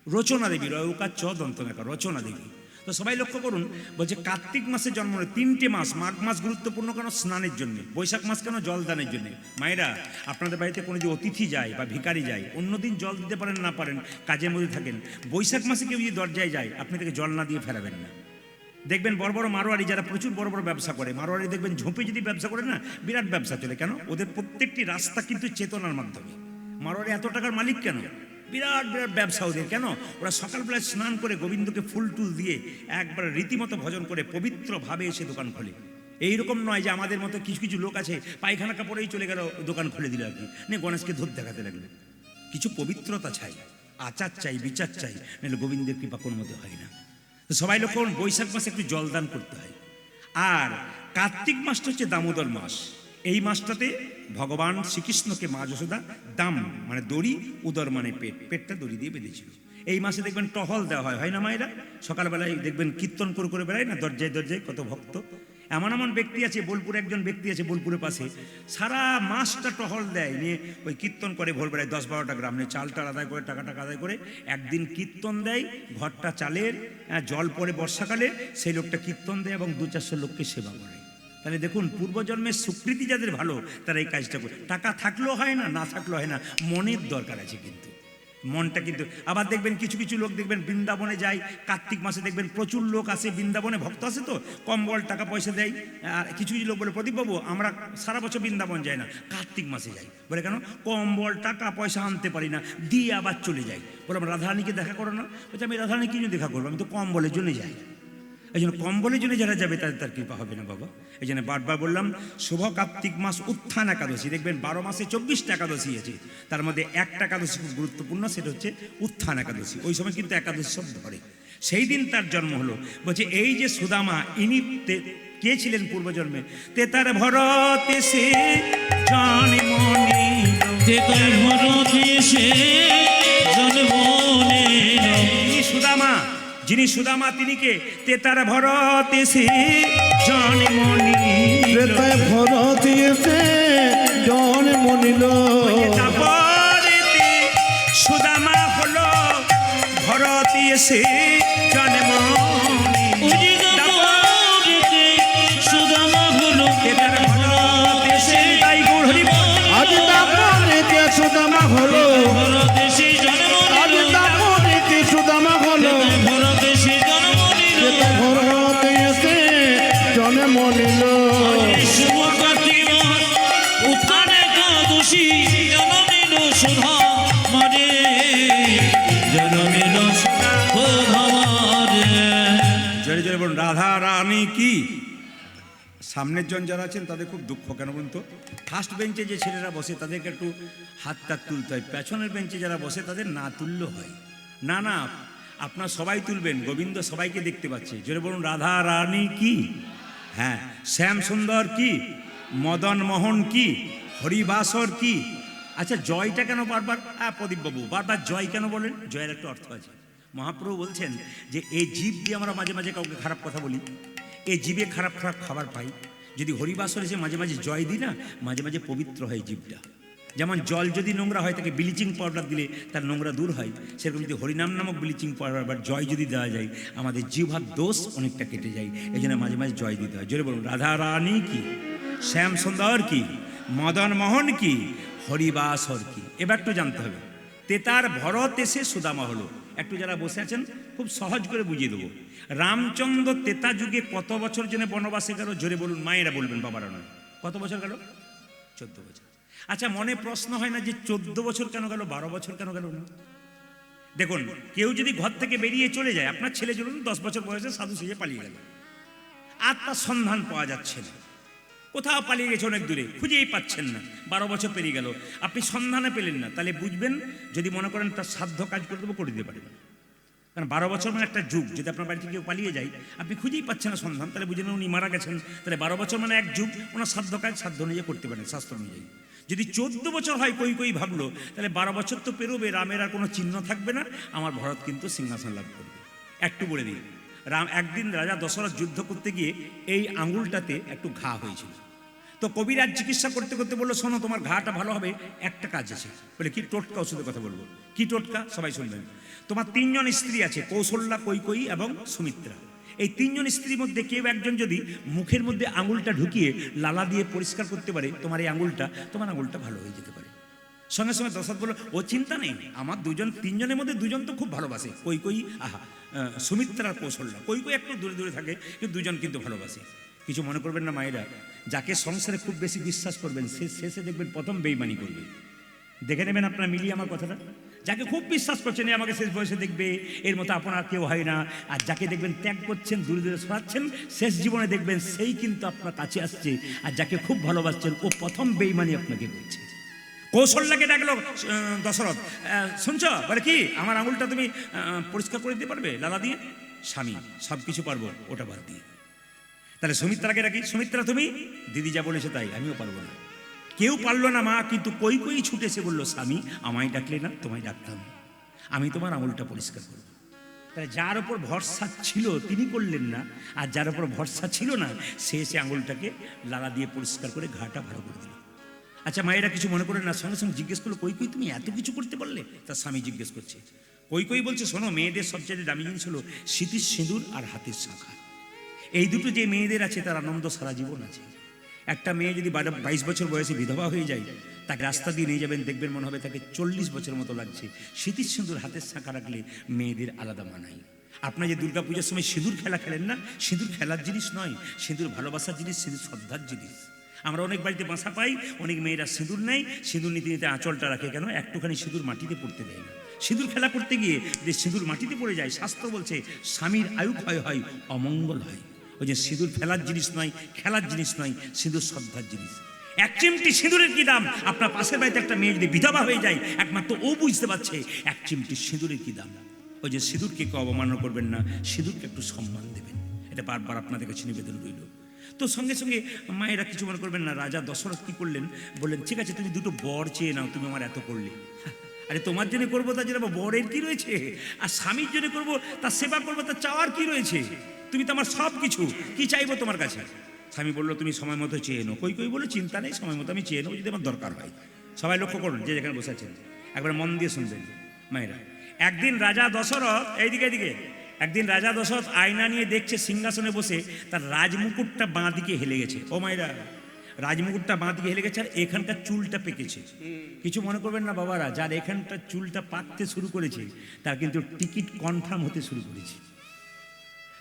S1: রচনা দেবী, রয়কার চ দন্তনাকা, রচনা দেবী। তো সবাই লক্ষ্য করুন, বলছে কার্তিক মাসে জন্ম নিল। 3টে মাস। মাঘ মাস গুরুত্বপূর্ণ কেন? স্নানের জন্য। বৈশাখ মাস কেন? জলদানের জন্য। মায়েরা, আপনাদের বাড়িতে কোনো যদি অতিথি যায় বা ভিখারি যায়, অন্যদিন জল দিতে পারেন না পারেন, কাজের মধ্যে থাকেন, বৈশাখ মাসে কেউ যদি দরজায় যায়, আপনি তাকে জল না দিয়ে ফেরাবেন না। দেখবেন বড় বড় মারোয়ারি যারা প্রচুর বড় বড় ব্যবসা করে, মারোয়ারি দেখবেন ঝোপে যদি ব্যবসা করে না, বিরাট ব্যবসা চলে। কেন? ওদের প্রত্যেকটি রাস্তা কিন্তু চেতনার মাধ্যমে। মারোয়ারি এত টাকার মালিক কেন? বিরাট বিরাট ব্যবসা ওদের। কেন? ওরা সকালবেলায় স্নান করে গোবিন্দকে ফুল টুল দিয়ে একবার রীতিমতো ভজন করে পবিত্রভাবে এসে দোকান খোলে। এইরকম নয় যে আমাদের মতো কিছু কিছু লোক আছে, পায়খানা কাপড়েই চলে গেল, দোকান খুলে দিল আর কি, নিয়ে গণেশকে ধূপ দেখাতে লাগলো। কিছু পবিত্রতা চাই, আচার চাই, বিচার চাই, নাহলে গোবিন্দের কৃপা কোনো মধ্যে হয় না। তো সবাই লক্ষ্য করুন, বৈশাখ মাসে একটু জলদান করতে হয়। আর কার্তিক মাসটা হচ্ছে দামোদর মাস। এই মাসটাতে ভগবান শ্রীকৃষ্ণকে মা যশোদা দাম মানে দড়ি, উদর মানে পেট, পেটটা দড়ি দিয়ে বেঁধেছিল। এই মাসে দেখবেন টহল দেওয়া হয় না মায়েরা? সকালবেলায় দেখবেন কীর্তন করে করে বেড়ায় না দরজায় দরজায় কত ভক্ত। এমন এমন ব্যক্তি আছে, বোলপুরে একজন ব্যক্তি আছে, বোলপুরের পাশে, সারা মাসটা টহল দেয়, নিয়ে ওই কীর্তন করে ভোরবেলায় 10-12টা গ্রাম নিয়ে চাল টাল আদায় করে, টাকা টাকা আদায় করে একদিন কীর্তন দেয়, ঘরটা চালের, জল পড়ে বর্ষাকালে, সেই লোকটা কীর্তন দেয় এবং 200-400 লোককে সেবা করে। তাহলে দেখুন, পূর্বজন্মের স্বীকৃতি যাদের ভালো, তারা এই কাজটা করে। টাকা থাকলেও হয় না, না থাকলেও হয় না, মনের দরকার আছে কিন্তু, মনটা কিন্তু। আবার দেখবেন কিছু কিছু লোক দেখবেন বৃন্দাবনে যায়, কার্তিক মাসে দেখবেন প্রচুর লোক আসে বৃন্দাবনে, ভক্ত আসে তো, কম্বল টাকা পয়সা দেয়। আর কিছু কিছু লোক বলে, প্রদীপবাবু আমরা সারা বছর বৃন্দাবন যাই না, কার্তিক মাসে যাই। বলে কেন? কম্বল টাকা পয়সা আনতে পারি না, দিয়ে আবার চলে যাই। বলে আমরা রাধারানীকে দেখা করো না? বলছে আমি রাধারানী কি জন্য দেখা করবো, আমি তো কম্বলের জন্য যাই। এই জন্য কম্বলের জন্য যারা যাবে তাদের তার কৃপা হবে না বাবা। এই জন্য বারবার বললাম, শুভ কার্তিক মাস উত্থান একাদশী। দেখবেন 12 মাসে 24টা একাদশী আছে, তার মধ্যে একটা একাদশী খুব গুরুত্বপূর্ণ, সেটা হচ্ছে উত্থান একাদশী। ওই সময় কিন্তু একাদশী সব ধরে, সেই দিন তার জন্ম হলো। বলছে এই যে সুদামা, ইনি কে ছিলেন পূর্বজন্মে? তেতার ভরতে সে জন্ম নিল,
S3: তেতার ভরতে সে জন্ম নিল।
S1: সুদামা, যিনি সুদামা তিনি কে? তেতার ভরতে সে জন্ম নিল,
S2: ত্রেতায় ভরত এসে জন্ম নিল।
S1: তারপরেতে সুদামা হলো ভরতে এসে জন্ম নিল।
S3: সুদামা হলো
S1: তেতার ভরতে সে, তাই গৌর হরি বল।
S2: আজ তারপরেতে সুদামা হলো,
S3: ভরতে সে জন্ম
S2: আজ
S3: নিল,
S2: তারপরেতে সুদামা হলো,
S3: ভরতে সে জন্ম নিল।
S2: ত্রেতায় ভরত এসে জন্ম নিল।
S3: শুভ কার্তিক মাস উত্থান একাদশী, জন্ম নিল সুধা মারে, জন্ম নিল সুধা মারে।
S1: জোরে জোরে বলুন, রাধা রানী কি। সামনের জন যারা আছেন তাদের খুব দুঃখ, কেন বলুন তো? ফার্স্ট বেঞ্চে যে ছেলেরা বসে তাদেরকে একটু হাত তাত তুলতে হয়, পেছনের বেঞ্চে যারা বসে তাদের না তুললেও হয়। না না, আপনার সবাই তুলবেন, গোবিন্দ সবাইকে দেখতে পাচ্ছে। জোরে বলুন, রাধা রানী কি। হ্যাঁ, শ্যাম সুন্দর কি, মদন মোহন কি, হরিবাসর কি। আচ্ছা, জয়টা কেন বারবার? প্রদীপবাবু বারবার জয় কেন বলেন? জয়ের একটা অর্থ আছে। মহাপ্রভু বলছেন যে এই জীব দিয়ে আমরা মাঝে মাঝে কাউকে খারাপ কথা বলি, এই জীবে খারাপ খারাপ খাবার পাই। যদি হরিবাসর এসে মাঝে মাঝে জয় দিই না, মাঝে মাঝে পবিত্র হয় জীবটা। যেমন জল যদি নোংরা হয়, তাকে ব্লিচিং পাউডার দিলে তার নোংরা দূর হয়, সেরকম যদি হরিনাম নামক ব্লিচিং পাউডার বা জয় যদি দেওয়া যায়, আমাদের জিহ্বার দোষ অনেকটা কেটে যায়। এই জন্য মাঝে মাঝে জয় দিতে হয়। জোরে বলুন, রাধা রানী কি, শ্যাম সুন্দর কি, মদন মোহন কি, হরিবাসর কি। এবার একটু জানতে হবে, তেতার ভরত এসে সুদামা হলো। একটু যারা বসে আছেন খুব সহজ করে বুঝিয়ে দেবো। রামচন্দ্র তেতা যুগে কত বছর জন্য বনবাসে গেল? জোরে বলুন, মায়েরা বলবেন, বাবারা নয়। কত বছর গেল? 14 বছর। আচ্ছা, মনে প্রশ্ন হয় না যে 14 বছর কেন গেল, 12 বছর কেন গেল না? দেখুন, কেউ যদি ঘর থেকে বেরিয়ে চলে যায়, আপনার ছেলে চলুন 10 বছর বয়সে সাধু সেজে পালিয়ে গেল, আর তার সন্ধান পাওয়া যাচ্ছে না, কোথাও পালিয়ে গেছে অনেক দূরে, খুঁজেই পাচ্ছেন না, 12 বছর পেরিয়ে গেল, আপনি সন্ধানে পেলেন না, তাহলে বুঝবেন যদি মনে করেন তার সাধ্য কাজ করে দেবো, করে দিতে পারবেন। কারণ 12 বছর মানে একটা যুগ। যদি আপনার বাড়ি থেকে কেউ পালিয়ে যায়, আপনি খুঁজেই পাচ্ছেন না সন্ধান, তাহলে বুঝলেন উনি মারা গেছেন। তাহলে 12 বছর মানে এক যুগ, ওনার সাধ্য কাজ সাধ্য অনুযায়ী করতে পারেন, শাস্ত্র অনুযায়ী। যদি 14 বছর হয় কই ভাবলো, তাহলে 12 বছর তো পেরোবে, রামের আর কোনো চিহ্ন থাকবে না, আমার ভরত কিন্তু সিংহাসন লাভ করবে। একটু বলে দিই, একদিন রাজা দশরথ যুদ্ধ করতে গিয়ে এই আঙুলটাতে একটু ঘা হয়েছিল। তো কবিরাজ চিকিৎসা করতে করতে বললো, শোনো তোমার ঘাটা ভালো হবে, একটা কাজ আছে। বলে কি? টোটকা ওষুধের কথা বলবো। কি টোটকা? সবাই শুনবেন। তোমার 3 জন স্ত্রী আছে, কৌশল্যা, কৈকেয়ী এবং সুমিত্রা। এই 3 জন স্ত্রীর মধ্যে কেউ একজন যদি মুখের মধ্যে আঙুলটা ঢুকিয়ে লালা দিয়ে পরিষ্কার করতে পারে, তোমার তোমার আঙুলটা ভালো হয়ে যেতে পারে। সঙ্গে সঙ্গে দশরথ বলল, ও চিন্তা নেই, আমার 3 জনের মধ্যে 2 জন তো খুব ভালোবাসে, কৈকেয়ী সুমিত্রা আর কৌশল্যা। কৈকেয়ী একটু দূরে দূরে থাকে, কিন্তু 2 জন কিন্তু ভালোবাসে। কিছু মনে করবেন না মায়েরা, যাকে সংসারে খুব বেশি বিশ্বাস করবেন সে শেষে দেখবেন প্রথম বেইমানি করবে। দেখে নেবেন আপনারা মিলিয়ে আমার কথাটা। যাকে খুব বিশ্বাস করছেন আমাকে শেষ বয়সে দেখবে, এর মতো আপনার কেউ হয় না। আর যাকে দেখবেন ত্যাগ করছেন, দূরে দূরে সরাচ্ছেন, শেষ জীবনে দেখবেন সেই কিন্তু আপনার কাছে আসছে। আর যাকে খুব ভালোবাসছেন ও প্রথম বেইমানি আপনাকে করছে। কৌশল্যাকে ডাকলো দশরথ, শুনছ? বলে কি, আমার আঙুলটা তুমি পরিষ্কার করে দিতে পারবে লালা দিয়ে? স্বামী, সব কিছু পারবো, ওটা বাদ দিয়ে। তাহলে সুমিত্রাকে ডাকি, সুমিত্রা তুমি? দিদি যা বলেছে তাই, আমিও পারবো না। কেউ পারলো না মা, কিন্তু কৈকেয়ী ছুটেছে বললো, স্বামী আমায় ডাকলে না, তোমায় ডাকতাম, আমি তোমার আঙুলটা পরিষ্কার করবো। তাহলে যার ওপর ভরসা ছিল তিনি করলেন না, আর যার ওপর ভরসা ছিল না সে এসে আঙুলটাকে লালা দিয়ে পরিষ্কার করে ঘাটা ভালো করে দিল। আচ্ছা মায়েরা কিছু মনে করেন না, সঙ্গে সঙ্গে জিজ্ঞেস করলো, কৈকেয়ী তুমি এত কিছু করতে পারলে? তার স্বামী জিজ্ঞেস করছে। কৈকেয়ী বলছে, শোনো, মেয়েদের সবচেয়ে দামি জিনিস হলো স্মৃতির সিঁদুর আর হাতের শাঁখা। এই দুটো যে মেয়েদের আছে তার আনন্দ সারা জীবন আছে। একটা মেয়ে যদি 22 বছর বয়সে বিধবা হয়ে যায়, তাকে রাস্তা দিয়ে নিয়ে যাবেন, দেখবেন মনে হবে তাকে 40 বছর মতো লাগছে। স্মৃতির সিঁদুর হাতের শাঁখা রাখলে মেয়েদের আলাদা মানায়। আপনার যে দুর্গা পূজার সময় সিঁদুর খেলা খেলেন না, সিঁদুর খেলার জিনিস নয়, সিঁদুর ভালোবাসার জিনিস, সিঁদুর শ্রদ্ধার জিনিস। আমরা অনেক বাড়িতে বাসা পাই, অনেক মেয়েরা সিঁদুর নেই, সিঁদুর নিতে নিতে আঁচলটা রাখে কেন? একটুখানি সিঁদুর মাটিতে পড়তে দেয় না। সিঁদুর খেলা করতে গিয়ে যে সিঁদুর মাটিতে পড়ে যায়, শাস্ত্র বলছে স্বামীর আয়ু ক্ষয় হয়, অমঙ্গল হয়। ওই যে সিঁদুর ফেলার জিনিস নয়, খেলার জিনিস নয়, সিঁদুর শ্রদ্ধার জিনিস। এক চিমটি সিঁদুরের কি দাম? আপনার পাশের বাড়িতে একটা মেয়ে যদি বিধবা হয়ে যায়, একমাত্র ও বুঝতে পারছে এক চিমটি সিঁদুরের কি দাম। ওই যে সিঁদুরকে কেউ অবমাননা করবেন না, সিঁদুরকে একটু সম্মান দেবেন, এটা বারবার আপনাদের কাছে নিবেদন রইল। তো সঙ্গে সঙ্গে মায়েরা কিছু মনে করবেন না, রাজা দশরথ কি করলেন? বললেন, ঠিক আছে তুমি 2টো বর চেয়ে নাও, তুমি আমার এত করলে। আরে তোমার জন্য করবো তার জন্য বরের কি রয়েছে? আর স্বামীর জন্য করবো, তার সেবা করবো, তার চাওয়ার কি রয়েছে? তুমি তো আমার সব কিছু, কি চাইবো তোমার কাছে? স্বামী বললো, তুমি সময় মতো চেয়ে নো। কৈকেয়ী বলে, চিন্তা নেই, সময় মতো আমি চেয়ে নেবো যদি আমার দরকার হয়। সবাই লক্ষ্য করুন, যে যেখানে বসে আছেন একবার মন দিয়ে শুনবেন মায়েরা। একদিন রাজা দশরথ, এইদিকে একদিন রাজা দশরথ আয়না নিয়ে দেখছে সিংহাসনে বসে তার রাজমুকুটটা বাঁ দিকে হেলে গেছে। ও মায়েরা, রাজমুকুটটা বাঁ দিকে হেলে গেছে, আর এখানকার চুলটা পেকেছে। কিছু মনে করবেন না বাবারা, যার এখানটার চুলটা পাকতে শুরু করেছে তার কিন্তু টিকিট কনফার্ম হতে শুরু করেছে।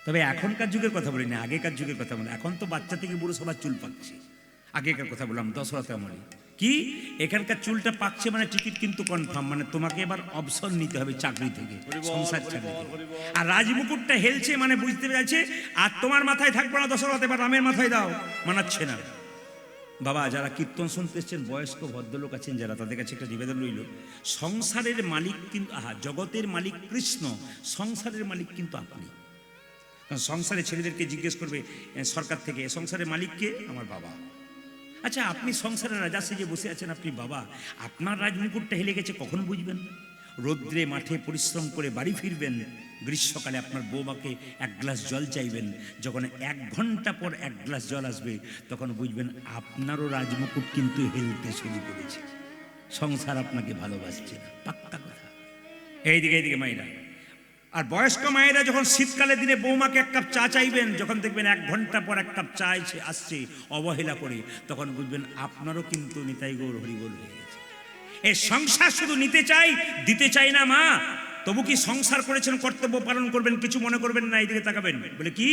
S1: তবে এখনকার যুগের কথা বলি না, আগেকার যুগের কথা বলি। এখন তো বাচ্চা থেকে বুড়ো সবার চুল পাকছে। আগেকার কথা বললাম দশরথ আমলে। কি এখানকার চুলটা পাকছে মানে টিকিট কিন্তু কনফার্ম, মানে তোমাকে এবার অবসর নিতে হবে চাকরি থেকে, সংসার চাকরি থেকে। আর রাজমুকুটটা হেলছে মানে বুঝতে পেরেছে আর তোমার মাথায় থাকবে না দশরথ, এবার রামের মাথায় দাও, মানাচ্ছে না। বাবা, যারা কীর্তন শুনতে এসছেন, বয়স্ক ভদ্রলোক আছেন যারা, তাদের কাছে একটা নিবেদন রইল, সংসারের মালিক কিন্তু জগতের মালিক কৃষ্ণ, সংসারের মালিক কিন্তু আপনি। কারণ সংসারে ছেলেদেরকে জিজ্ঞেস করবে সরকার থেকে, সংসারের মালিককে? আমার বাবা। আচ্ছা, আপনি সংসারের রাজা সেজে বসে আছেন, আপনি বাবা, আপনার রাজমুকুটটা হেলে গেছে, কখন বুঝবেন? রৌদ্রে মাঠে পরিশ্রম করে বাড়ি ফিরবেন, গ্রীষ্মকালে আপনার বৌমাকে 1 গ্লাস জল চাইবেন, যখন 1 ঘন্টা পর 1 গ্লাস জল আসবে তখন বুঝবেন আপনারও রাজমুকুট কিন্তু হেলতে শুরু করেছে, সংসার আপনাকে ভালোবাসছে না। পাক্কা কথা। এইদিকে মায়েরা, আর বয়স্ক মায়েরা যখন শীতকালের দিনে বৌমাকে 1 কাপ চা চাইবেন, যখন দেখবেন 1 ঘন্টা পর 1 কাপ চা আসছে অবহেলা করে, তখন বুঝবেন আপনারও কিন্তু নিতাই গৌর হরিবোল হয়ে গেছে। এই সংসার শুধু নিতে চাই, দিতে চাই না মা। তবু কি সংসার করেছেন, কর্তব্য পালন করবেন, কিছু মনে করবেন না। এইদিকে তাকাবেন, বলে কি,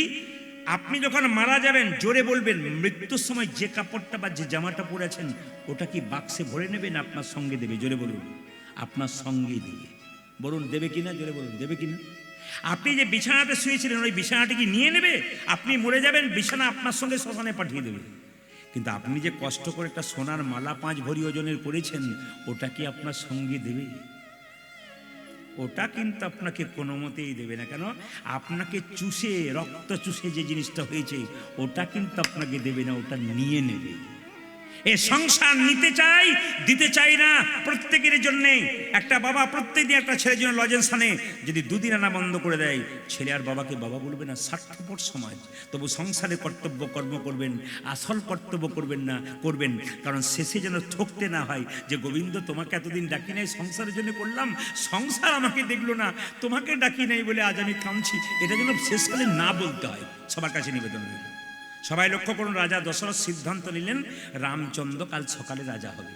S1: আপনি যখন মারা যাবেন জোরে বলবেন, মৃত্যুর সময় যে কাপড়টা বা যে জামাটা পরেছেন ওটা কি বাক্সে ভরে নেবেন, আপনার সঙ্গে দেবে? জোরে বলুন, আপনার সঙ্গেই দেবে। বলুন দেবে কিনা, জোরে বলুন দেবে কিনা। আপনি যে বিছানাতে শুয়েছিলেন ওই বিছানাটি কি নিয়ে নেবে? আপনি মরে যাবেন, বিছানা আপনার সঙ্গে শ্মশানে পাঠিয়ে দেবে। কিন্তু আপনি যে কষ্ট করে একটা সোনার মালা 5 ভরি ওজনের করেছেন, ওটা কি আপনার সঙ্গে দেবে? ওটা কিন্তু আপনাকে কোনো মতেই দেবে না। কেন? আপনাকে চুষে, রক্ত চুষে যে জিনিসটা হয়েছে ওটা কিন্তু আপনাকে দেবে না, ওটা নিয়ে নেবে। এ সংসার নিতে চাই, দিতে চাই না প্রত্যেকের জন্যে। একটা বাবা প্রত্যেকদিন একটা ছেলের জন্য লজেন্স আনে, যদি দুদিন আনা বন্ধ করে দেয়, ছেলে আর বাবাকে বাবা বলবে না। স্বার্থপর সমাজ। তবু সংসারে কর্তব্য কর্ম করবেন, আসল কর্তব্য করবেন, কারণ শেষে যেন ঠকতে না হয় যে গোবিন্দ তোমাকে এতদিন ডাকি নাই, সংসারের জন্য করলাম, সংসার আমাকে দেখলো না, তোমাকে ডাকি নাই বলে আজ আমি কাঁদছি, এটা যেন শেষকালে না বলতে হয়। সবার কাছে নিবেদন রইল। সবাই লক্ষ্য করুন, রাজা দশরথ সিদ্ধান্ত নিলেন রামচন্দ্র কাল সকালে রাজা হবে।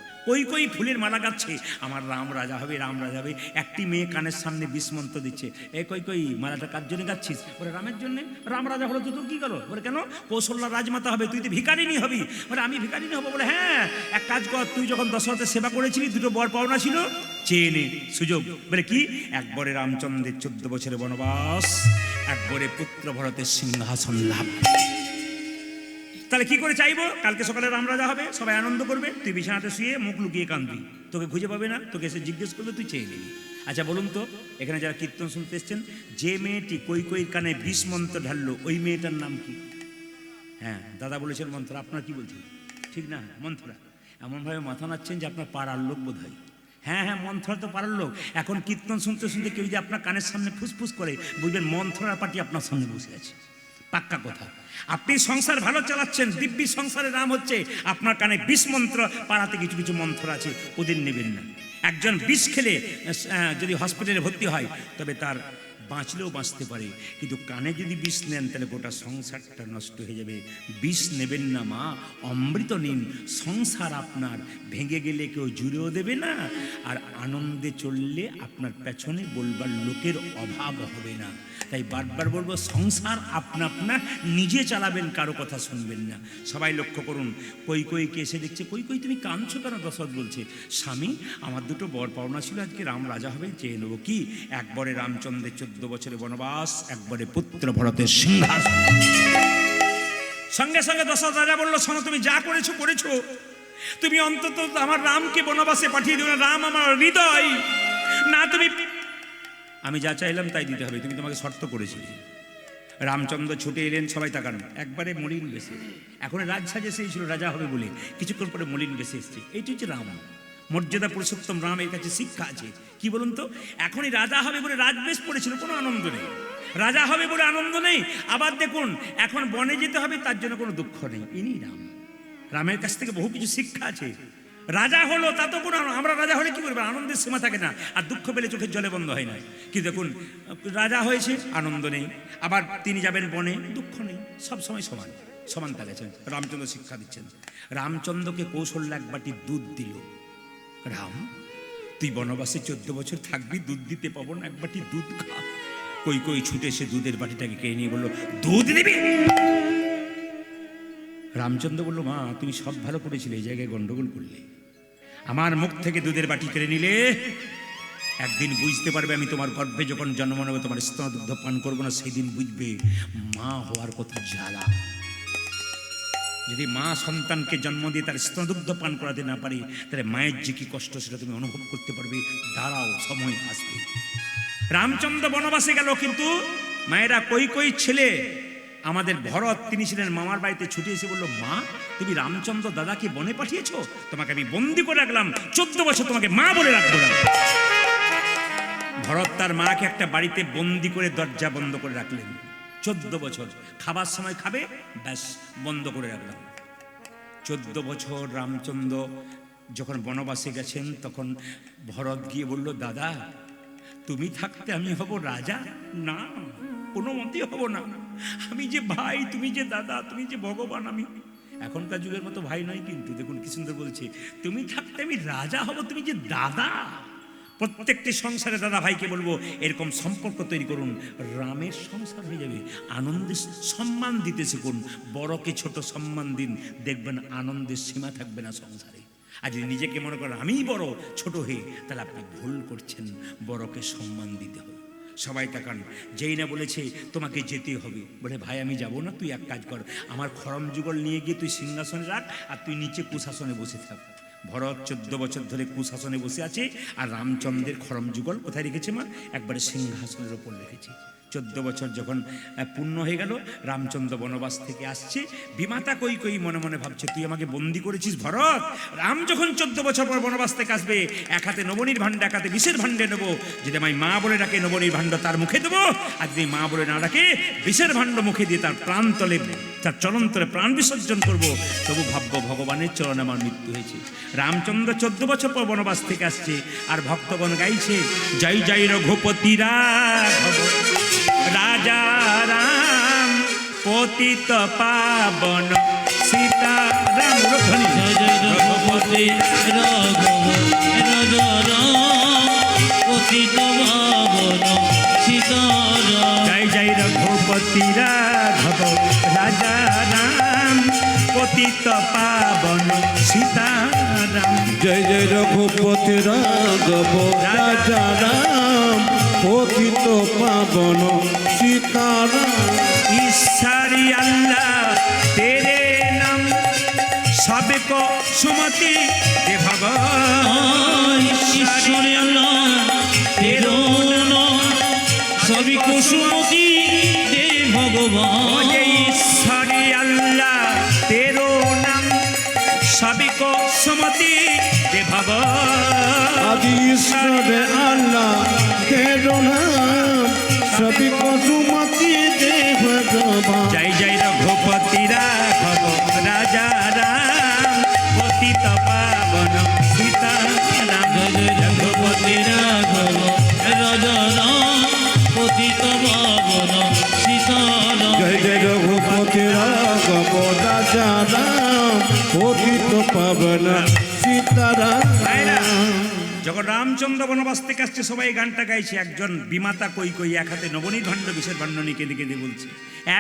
S1: কই ফুলের মালা গাচ্ছে, আমার রাম রাজা হবে, রাম রাজা হবে। একটি মেয়ে কানের সামনে বিস্মন্ত দিচ্ছে, এ কই মালাটা কার জন্য গাচ্ছিস? বলে রামের জন্য। রাম রাজা হলো তো তোর কি গেল? বলে কেন? কৌশল্যা রাজমাতা হবে, তুই তো ভিখারিনী হবি। বলে আমি ভিখারিনী হবো? বলে হ্যাঁ, এক কাজ কর, তুই যখন দশরথের সেবা করেছিলি, দুটো বর পাওনা ছিল, চেয়ে নে সুযোগ। বলে কি? একবারে রামচন্দ্রের 14 বছরের বনবাস, একবারে পুত্র ভরতের সিংহাসন লাভ। তাহলে কি করে চাইবো? কালকে সকালে রাম রাজা হবে, সবাই আনন্দ করবে, তুই বিছানাতে শুয়ে মুখ লুকিয়ে কাঁদবি, তোকে খুঁজে পাবে না, তোকে এসে জিজ্ঞেস করবে, তুই চেয়ে নিবি। আচ্ছা বলুন তো, এখানে যারা কীর্তন শুনতে এসছেন, যে মেয়েটি কই কানে 20 মন্ত্র ঢাললো, ওই মেয়েটার নাম কি? হ্যাঁ, দাদা বলেছেন মন্ত্র, আপনার কি বলছেন? ঠিক না? মন্ত্রা। এমনভাবে মাথা নাচ্ছেন যে আপনার পাড়ার লোক বোধ হয়। হ্যাঁ, মন্ত্রা তো পাড়ার লোক। এখন কীর্তন শুনতে শুনতে কেউ যে আপনার কানের সামনে ফুসফুস করে, বুঝবেন মন্ত্রার পার্টি আপনার সামনে বসে আছে। পাক্কা কথা। আপনি সংসার ভালো চালাচ্ছেন, দিব্যি সংসারের নাম হচ্ছে, আপনার কানে 20 মন্ত্র, পাড়াতে কিছু মন্ত্র আছে, ওদের নেবেন না। একজন বিষ খেলে যদি হসপিটালে ভর্তি হয়, তবে তার বাঁচলেও বাঁচতে পারে, কিন্তু কানে যদি বিষ নেন তাহলে গোটা সংসারটা নষ্ট হয়ে যাবে। বিষ নেবেন না মা, অমৃত নিন। সংসার আপনার ভেঙে গেলে কেউ জুড়েও দেবে না, আর আনন্দে চললে আপনার পেছনে বলবার লোকের অভাব হবে না। তাই বারবার বলবো, সংসার আপনা নিজে চালাবেন, কারো কথা শুনবেন না। সবাই লক্ষ্য করুন, কইকে এসে দেখছে, কই তুমি কাঁদছো কেন? দশরথ বলছে, স্বামী আমার দুটো বর পাওনা ছিল, আজকে রাম রাজা হবে, চেয়ে নেবো। কি? একবারে রামচন্দ্রের 14 বছরের বনবাস, একবারে পুত্র ভরতের সিংহাসন। সঙ্গে সঙ্গে দশরথ রাজা বললো, শোনো, তুমি যা করেছো, তুমি অন্তত আমার রামকে বনবাসে পাঠিয়ে দিও না। রাম আমার হৃদয় না, তুমি, আমি যা চাইলাম তাই দিতে হবে, তুমি তোমাকে শর্ত করেছিলে। রামচন্দ্র ছুটে এলেন, সবাই তাকান, একবারে মলিন বেশে। এখন রাজসাজে ছিল রাজা হবে বলে, কিছুক্ষণ পরে মলিন বেশে এসছে। এইটি হচ্ছে রাম, মর্যাদা পুরুষোত্তম রাম। এর কাছে শিক্ষা আছে। কি বলুন তো? এখনই রাজা হবে বলে রাজবেশ পড়েছিল, কোনো আনন্দ নেই। রাজা হবে বলে আনন্দ নেই। আবার দেখুন, এখন বনে যেতে হবে, তার জন্য কোনো দুঃখ নেই। ইনি রাম। রামের কাছ থেকে বহু কিছু শিক্ষা আছে। রাজা হলো তা তো কোনো, আমরা রাজা হলে কি করবো? আনন্দের সীমা থাকে না, আর দুঃখ পেলে চোখের জলে বন্ধ হয় না। কি দেখুন, রাজা হয়েছে, আনন্দ নেই। আবার তিনি যাবেন বনে, দুঃখ নেই। সব সময় সমান থাকেছেন। রামচন্দ্র শিক্ষা দিচ্ছেন। রামচন্দ্রকে কৌশল্য এক বাটি দুধ দিল। রাম, তুই বনবাসে 14 বছর থাকবি, দুধ দিতে পাবো না, এক বাটি দুধ খা। কই ছুটে এসে দুধের বাটিটাকে খেয়ে নিয়ে বললো, দুধ দিবি? রামচন্দ্র বলল, মা তুমি সব ভালো করেছিলে, এই জায়গায় গন্ডগোল করলে, আমার মুখ থেকে দুধের বাটি কেড়ে নিলে। একদিন বুঝতে পারবে, আমি তোমার গর্ভে যখন জন্ম নেবে, তোমার স্তনদুগ্ধ পান করবো না, সেই দিন বুঝবে মা হওয়ার কত জ্বালা। যদি মা সন্তানকে জন্ম দিয়ে তার স্তনদুগ্ধ পান করাতে না পারে, তাহলে মায়ের যে কি কষ্ট সেটা তুমি অনুভব করতে পারবে। দাঁড়াও, সময় আসবে। রামচন্দ্র বনবাসে গেল, কিন্তু মায়েরা কই ছেলে আমাদের ভরত, তিনি ছিলেন মামার বাড়িতে, ছুটে এসে বললো, মা তুমি রামচন্দ্র দাদাকে বনে পাঠিয়েছো, তোমাকে আমি বন্দি করে রাখলাম, 14 বছর তোমাকে মা বলে রাখবো না। ভরত তার মাকে একটা বাড়িতে বন্দি করে দরজা বন্ধ করে রাখলেন 14 বছর। খাবার সময় খাবে, ব্যাস বন্ধ করে রাখলাম। 14 বছর রামচন্দ্র যখন বনবাসে গেছেন, তখন ভরত গিয়ে বলল, দাদা তুমি থাকতে আমি হব রাজা? না, কোনো মতেই হব না। আমি যে ভাই, তুমি যে দাদা, তুমি যে ভগবান। আমি এখনকার যুগের মতো ভাই নয়, কিন্তু দেখুন কি সুন্দর বলছে, তুমি থাকতে আমি রাজা হব, তুমি যে দাদা। প্রত্যেকটি সংসারে দাদা ভাইকে বলবো, এরকম সম্পর্ক তৈরি করুন, রামের সংসার হয়ে যাবে। আনন্দে সম্মান দিতে শিখুন, বড়কে ছোট সম্মান দিন, দেখবেন আনন্দের সীমা থাকবে না সংসারে। আর যদি নিজেকে মনে করেন আমিই বড়, ছোট হয়ে, তাহলে আপনি ভুল করছেন। বড়কে সম্মান দিতে হবে। সবাই তাকান, যেই না বলেছে তোমাকে যেতে হবে, বলে ভাই আমি যাব না, তুই এক কাজ কর, আমার খরম যুগল নিয়ে গিয়ে তুই সিংহাসনে রাখ, আর তুই নিচে কুশাসনে বসে থাক। ভরত 14 বছর ধরে কুশাসনে বসে আছে, আর রামচন্দ্রের খরম যুগল কোথায় রেখেছে মা? একবারে সিংহাসনের ওপর রেখেছে। 14 বছর যখন পূর্ণ হয়ে গেল, রামচন্দ্র বনবাস থেকে আসছে, বিমাতা কই কই মনে মনে ভাবছে, তুই আমাকে বন্দি করেছিস ভরত। রাম যখন 14 বছর পর বনবাস থেকে আসবে, এক হাতে নবনীর ভাণ্ড, এক হাতে বিষের ভাণ্ডে নেবো। যদি আমায় মা বলে ডাকে, নবনীর ভাণ্ড তার মুখে দেবো, আর যদি মা বলে না ডাকে, বিষের ভাণ্ড মুখে দিয়ে তার প্রাণ তলে, তার চরণতলে প্রাণ বিসর্জন করবো। তবু ভাববো ভগবানের চরণে আমার মৃত্যু হয়েছে। রামচন্দ্র 14 বছর পর বনবাস থেকে আসছে, আর ভক্তগণ গাইছে, জয় জয় রঘুপতি রাঘব রাজা রাম, পতিত পাবন সীতারাম।
S3: জয় জয় রঘুপতি রাঘব রাজা রাম, পতিত পাবন সীতারাম।
S1: জয় জয় রঘুপতি রাঘব রাজা রাম, পতিত পাবন সীতারাম।
S2: জয় জয় রঘুপতি রাঘব রাজা রাম, পতিত পাবন সীতারাম।
S1: ईश्वरी अल्लाह तेरे नाम, सबको सुमति दे भगवान।
S3: ঈশ্বরে আল্লাহ তেরো নাম, সবই কুসুমতি দে ভগবান।
S1: ये ईश्वरी अल्लाह तेरो नाम, सबको सुमति दे भगवान।
S2: आदि ईश्वर अल्लाह तेरो नाम, सभी को सुमति दे भगवान।
S1: जय जय रघुपति राघव राजा राम, पतित पावन सीताराम।
S3: জয় জয় রঘুপতি রাঘব রাজা রাম, পতিত পাবন সীতারাম।
S2: जय जय रघुपति राघव राजा राम, पतित पावन सीताराम।
S1: যখন রামচন্দ্র বনবাস থেকে আসছে, সবাই গানটা গাইছে। একজন বিমাতা কই কই এক হাতে নবনীর ভাণ্ড, বিষের ভাণ্ড নিয়ে কেঁদে কেঁদে বলছে,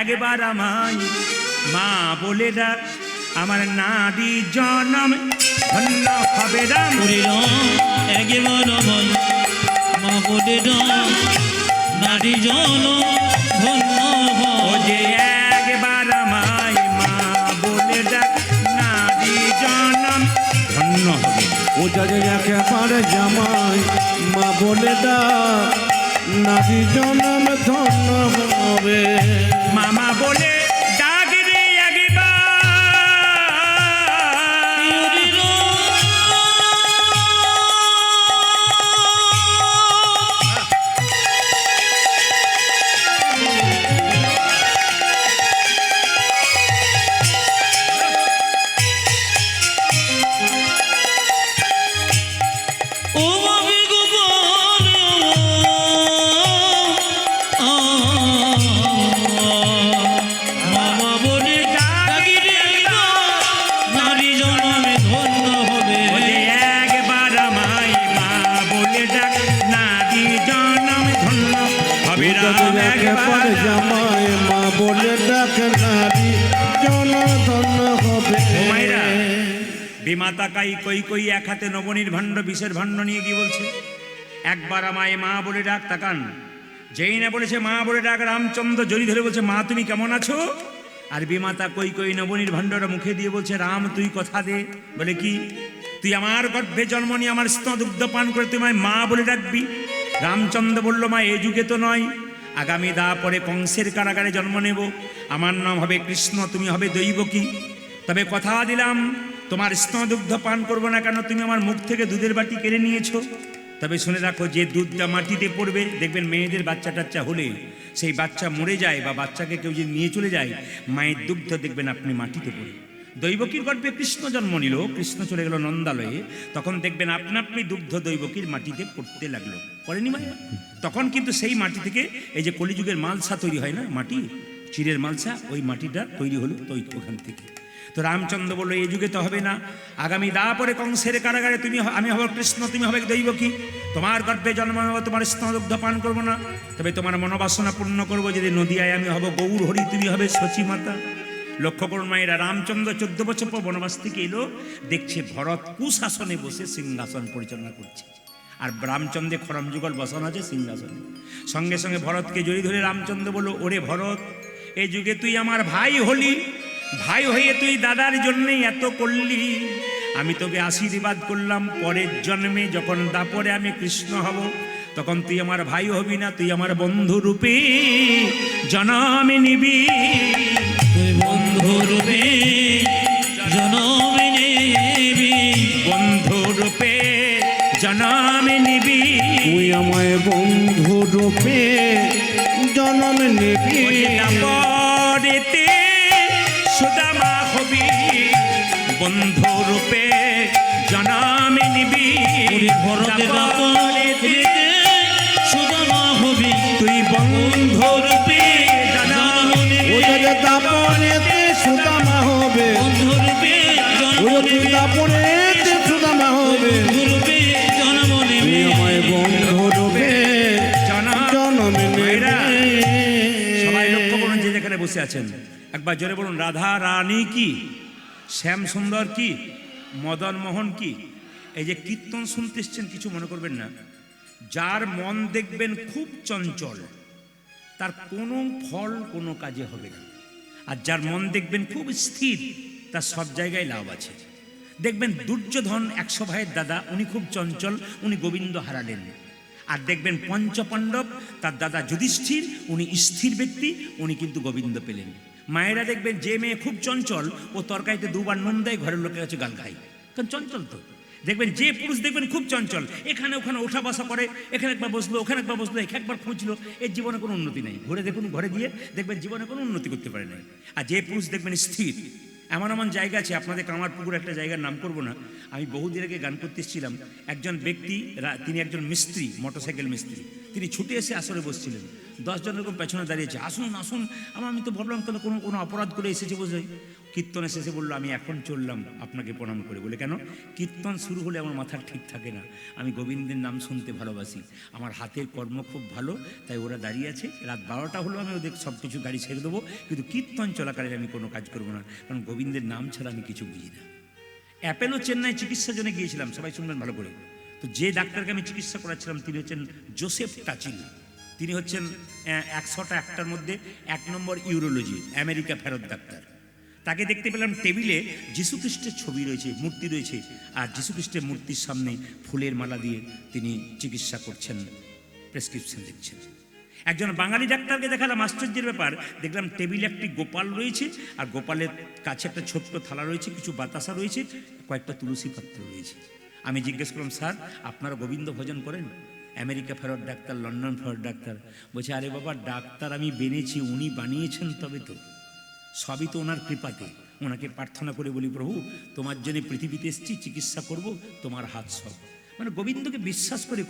S1: একবার আমায় মা বলে ডাক, আমার নারী জনম ধন্য হবে রাম।
S3: ওরে রাম একবার আমায় মা বলে ডাক, নারী জন ধন্য
S1: ও
S3: হয়।
S1: যে একবার আমায় মা বলে ডাক, নারী জনম ধন্য হবে।
S2: ও যাদের একেবারে জামাই মা বলে ডাক, নারী জনম ধন্য হবে।
S1: মামা বলে ডাক রে একবার।
S3: ওরে ও আমি গোপাল মামা বলে ডাকি রে নারী জনমে ধন্য হবে।
S1: বলে একবার আমায় মা বলে ডাক, নারী জনম ধন্য হবে রাম।
S2: যাদের
S1: একবার
S2: একেবারে জামাই মা বলে ডাক, নারী জনম ধন্য হবে।
S1: ও মায়েরা, বিমাতা কাই কই কই এক হাতে নবনীর ভাণ্ড, বিষের ভাণ্ড নিয়ে কি বলছে, একবার আমায় মা বলে ডাক। তাকান, যেই না বলেছে মা বলে ডাক, রামচন্দ্র জড়ি ধরে বলছে, মা তুমি কেমন আছো? আর বিমাতা কই কই নবনীর ভাণ্ডটা মুখে দিয়ে বলছে, রাম তুই কথা দে। বলে কি, তুই আমার গর্ভে জন্ম নিয়ে আমার স্তন দুগ্ধ পান করে তুই আমায় মা বলে ডাকবি? রামচন্দ্র বলল, মা এ যুগে তো নয়, আগামী দা পরে কংসের কারাগারে জন্ম নেব, আমার নাম হবে কৃষ্ণ, তুমি হবে দৈবকী। তবে কথা দিলাম, তোমার স্তন দুগ্ধ পান করবো না, কেন তুমি আমার মুখ থেকে দুধের বাটি কেড়ে নিয়েছো। তবে শুনে রাখো, যে দুধটা মাটিতে পড়বে, দেখবেন মেয়েদের বাচ্চা টাচ্চা হলে সেই বাচ্চা মরে যায়, বা বাচ্চাকে কেউ যদি নিয়ে চলে যায়, মায়ের দুগ্ধ দেখবেন আপনি মাটিতে পড়ে। দৈবকীর গর্ভে কৃষ্ণ জন্ম নিল, কৃষ্ণ চলে গেল নন্দালয়ে, তখন দেখবেন আপনা আপনি দুগ্ধ দৈবকীর মাটিতে পড়তে লাগলো। পড়েনি মায়ের? তখন কিন্তু সেই মাটি থেকে এই যে কলিযুগের মালসা তৈরি হয় না, মাটি চিরের মালসা, ওই মাটিটা তৈরি হলো ওখান থেকে। তো রামচন্দ্র বললো, এই যুগে তো হবে না, আগামী দা পরে কংসের কারাগারে আমি হব কৃষ্ণ, তুমি হবে দৈবকী, তোমার গর্ভে জন্ম নেব, তোমার স্তনদুগ্ধ পান করবো না, তবে তোমার মনোবাসনা পূর্ণ করবো, যদি নদিয়ায় আমি হব গৌর হরি, তুমি হবে শচী মাতা। লক্ষ্য করুন মায়েরা, রামচন্দ্র 14 বছর পর বনবাস থেকে এলো, দেখছে ভরত কুশাসনে বসে সিংহাসন পরিচালনা করছে, আর রামচন্দ্রের খরম যুগল বসানো আছে সিংহাসনে। সঙ্গে সঙ্গে ভরতকে জড়িয়ে ধরে রামচন্দ্র বলল, ওরে ভরত, এই যুগে তুই আমার ভাই হলি, ভাই হয়ে তুই দাদার জন্যই এত করলি, আমি তোকে আশীর্বাদ করলাম, পরের জন্মে যখন দাপরে আমি কৃষ্ণ হব, তখন তুই আমার ভাই হবি না, তুই আমার বন্ধু রূপে জন্ম নিবি।
S3: তুই বন্ধু রূপে জনম নেবি,
S1: বন্ধু রূপে জন্ম নিবি।
S2: তুই আমায় বন্ধু রূপে জন্ম নিবি।
S1: দাপরেতে সুদামা হবি, বন্ধু রূপে জন্ম নিবি।
S3: পুরী ভরতে দাপরেতে সুদামা হবি,
S1: তুই বন্ধু রূপে জন্ম
S2: ও
S1: নিবি।
S2: যদি দাপনেতে সুদামা হবে,
S3: বন্ধু রূপে জন্ম
S2: ও যদি
S3: নেবি,
S2: দাপনেতে সুদামা হবে,
S3: বন্ধু রূপে জন্ম
S2: তুই
S3: নেবি।
S2: আমায় বন্ধু রূপে জন্ম
S1: মায়েরা, সবাই
S2: নিবি।
S1: লক্ষ্য করুন যে যেখানে বসে আছেন, একবার জোরে বলুন, রাধা রানী কি, শ্যাম সুন্দর কি, মদন মোহন কি। এই যে কীর্তন শুনতে এসছেন, কিছু মনে করবেন না। যার মন দেখবেন খুব চঞ্চল, তার কোনো ফল কোনো কাজে হবে না। আর যার মন দেখবেন খুব স্থির, তার সব জায়গায় লাভ আছে। দেখবেন দুর্যোধন 100 ভাইয়ের দাদা, উনি খুব চঞ্চল, উনি গোবিন্দ হারালেন। আর দেখবেন পঞ্চপাণ্ডব, তার দাদা যুধিষ্ঠির, উনি স্থির ব্যক্তি, উনি কিন্তু গোবিন্দ পেলেন। মায়েরা দেখবেন যে মেয়ে খুব চঞ্চল, ও তরকারিতে 2 বার নুন দেয়, ঘরের লোকের কাছে গাল খায়, কারণ চঞ্চল তো। দেখবেন যে পুরুষ দেখবেন খুব চঞ্চল, এখানে ওখানে ওঠা বসা করে, এখানে একবার বসলো, ওখানে একবার বসলো, একবার খুঁজলো, এর জীবনে কোনো উন্নতি নেই। ঘুরে দেখুন, ঘরে গিয়ে দেখবেন জীবনে কোনো উন্নতি করতে পারে না। আর যে পুরুষ দেখবেন স্থির, এমন এমন জায়গা আছে, আপনাদের কামারপুকুর একটা জায়গার নাম করব না, আমি বহুদিন আগে গান করতে এসেছিলাম। একজন ব্যক্তি, তিনি একজন মিস্ত্রি, মোটরসাইকেল মিস্ত্রি, তিনি ছুটে এসে আসরে বসছিলেন। 10 জন এরকম পেছনে দাঁড়িয়েছে, আসুন আসুন। আমি তো ভাবলাম তাহলে কোনো অপরাধ করে এসেছে বোঝাই। কীর্তনে শেষে বললো, আমি এখন চললাম আপনাকে প্রণাম করে। বলে, কেন? কীর্তন শুরু হলে আমার মাথা ঠিক থাকে না, আমি গোবিন্দের নাম শুনতে ভালোবাসি, আমার হাতের কর্ম খুব ভালো, তাই ওরা দাঁড়িয়ে আছে। রাত 12টা হলো, আমি ওদের সব কিছু গাড়ি ছেড়ে দেবো, কিন্তু কীর্তন চলাকালীন আমি কোনো কাজ করবো না, কারণ গোবিন্দের নাম ছাড়া আমি কিছু বুঝি না। অ্যাপেলো চেন্নাই চিকিৎসার জন্য গিয়েছিলাম, সবাই শুনবেন ভালো করে। তো যে ডাক্তারকে আমি চিকিৎসা করাচ্ছিলাম, তিনি হচ্ছেন জোসেফ টাচিল। তিনি হচ্ছেন 100টা একটার মধ্যে 1 নম্বর ইউরোলজি, আমেরিকা ফেরত ডাক্তার। তাকে দেখতে পেলাম টেবিলে যীশুখ্রিস্টের ছবি রয়েছে, মূর্তি রয়েছে, আর যীশুখ্রিস্টের মূর্তির সামনে ফুলের মালা দিয়ে তিনি চিকিৎসা করছেন, প্রেসক্রিপশন দিচ্ছেন। একজন বাঙালি ডাক্তারকে দেখালাম, আশ্চর্যের ব্যাপার, দেখলাম টেবিলে একটি গোপাল রয়েছে, আর গোপালের কাছে একটা ছোট্ট থালা রয়েছে, কিছু বাতাসা রয়েছে, কয়েকটা তুলসী পাত্র রয়েছে। আমি জিজ্ঞেস করলাম, স্যার আপনারা গোবিন্দ ভজন করেন? আমেরিকা ফেরত ডাক্তার, লন্ডন ফেরত ডাক্তার। বলছে, আরে বাবা, ডাক্তার আমি বেনেছি, উনি বানিয়েছেন তবে তো, সবই তো ওনার কৃপাতে। ওনাকে প্রার্থনা করে বলি, প্রভু তোমার জন্য পৃথিবীতে এসেছি, চিকিৎসা করব, তোমার হাত সব। মানে গোবিন্দকে বিশ্বাস করে।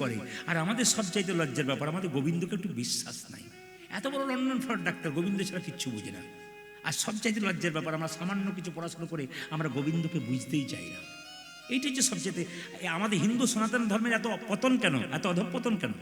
S1: আর আমাদের সবচাইতে লজ্জার ব্যাপার, আমাদের গোবিন্দকে একটু বিশ্বাস নাই। এত বড় লন্ডন ফেরত ডাক্তার, গোবিন্দ ছাড়া কিচ্ছু বুঝে না। আর সবচাইতে লজ্জার ব্যাপার, আমরা সামান্য কিছু পড়াশোনা করে আমরা গোবিন্দকে বুঝতেই চাই না। এইটা হচ্ছে সবচেয়ে, আমাদের হিন্দু সনাতন ধর্মের এত পতন কেন, এত অধঃপতন কেন?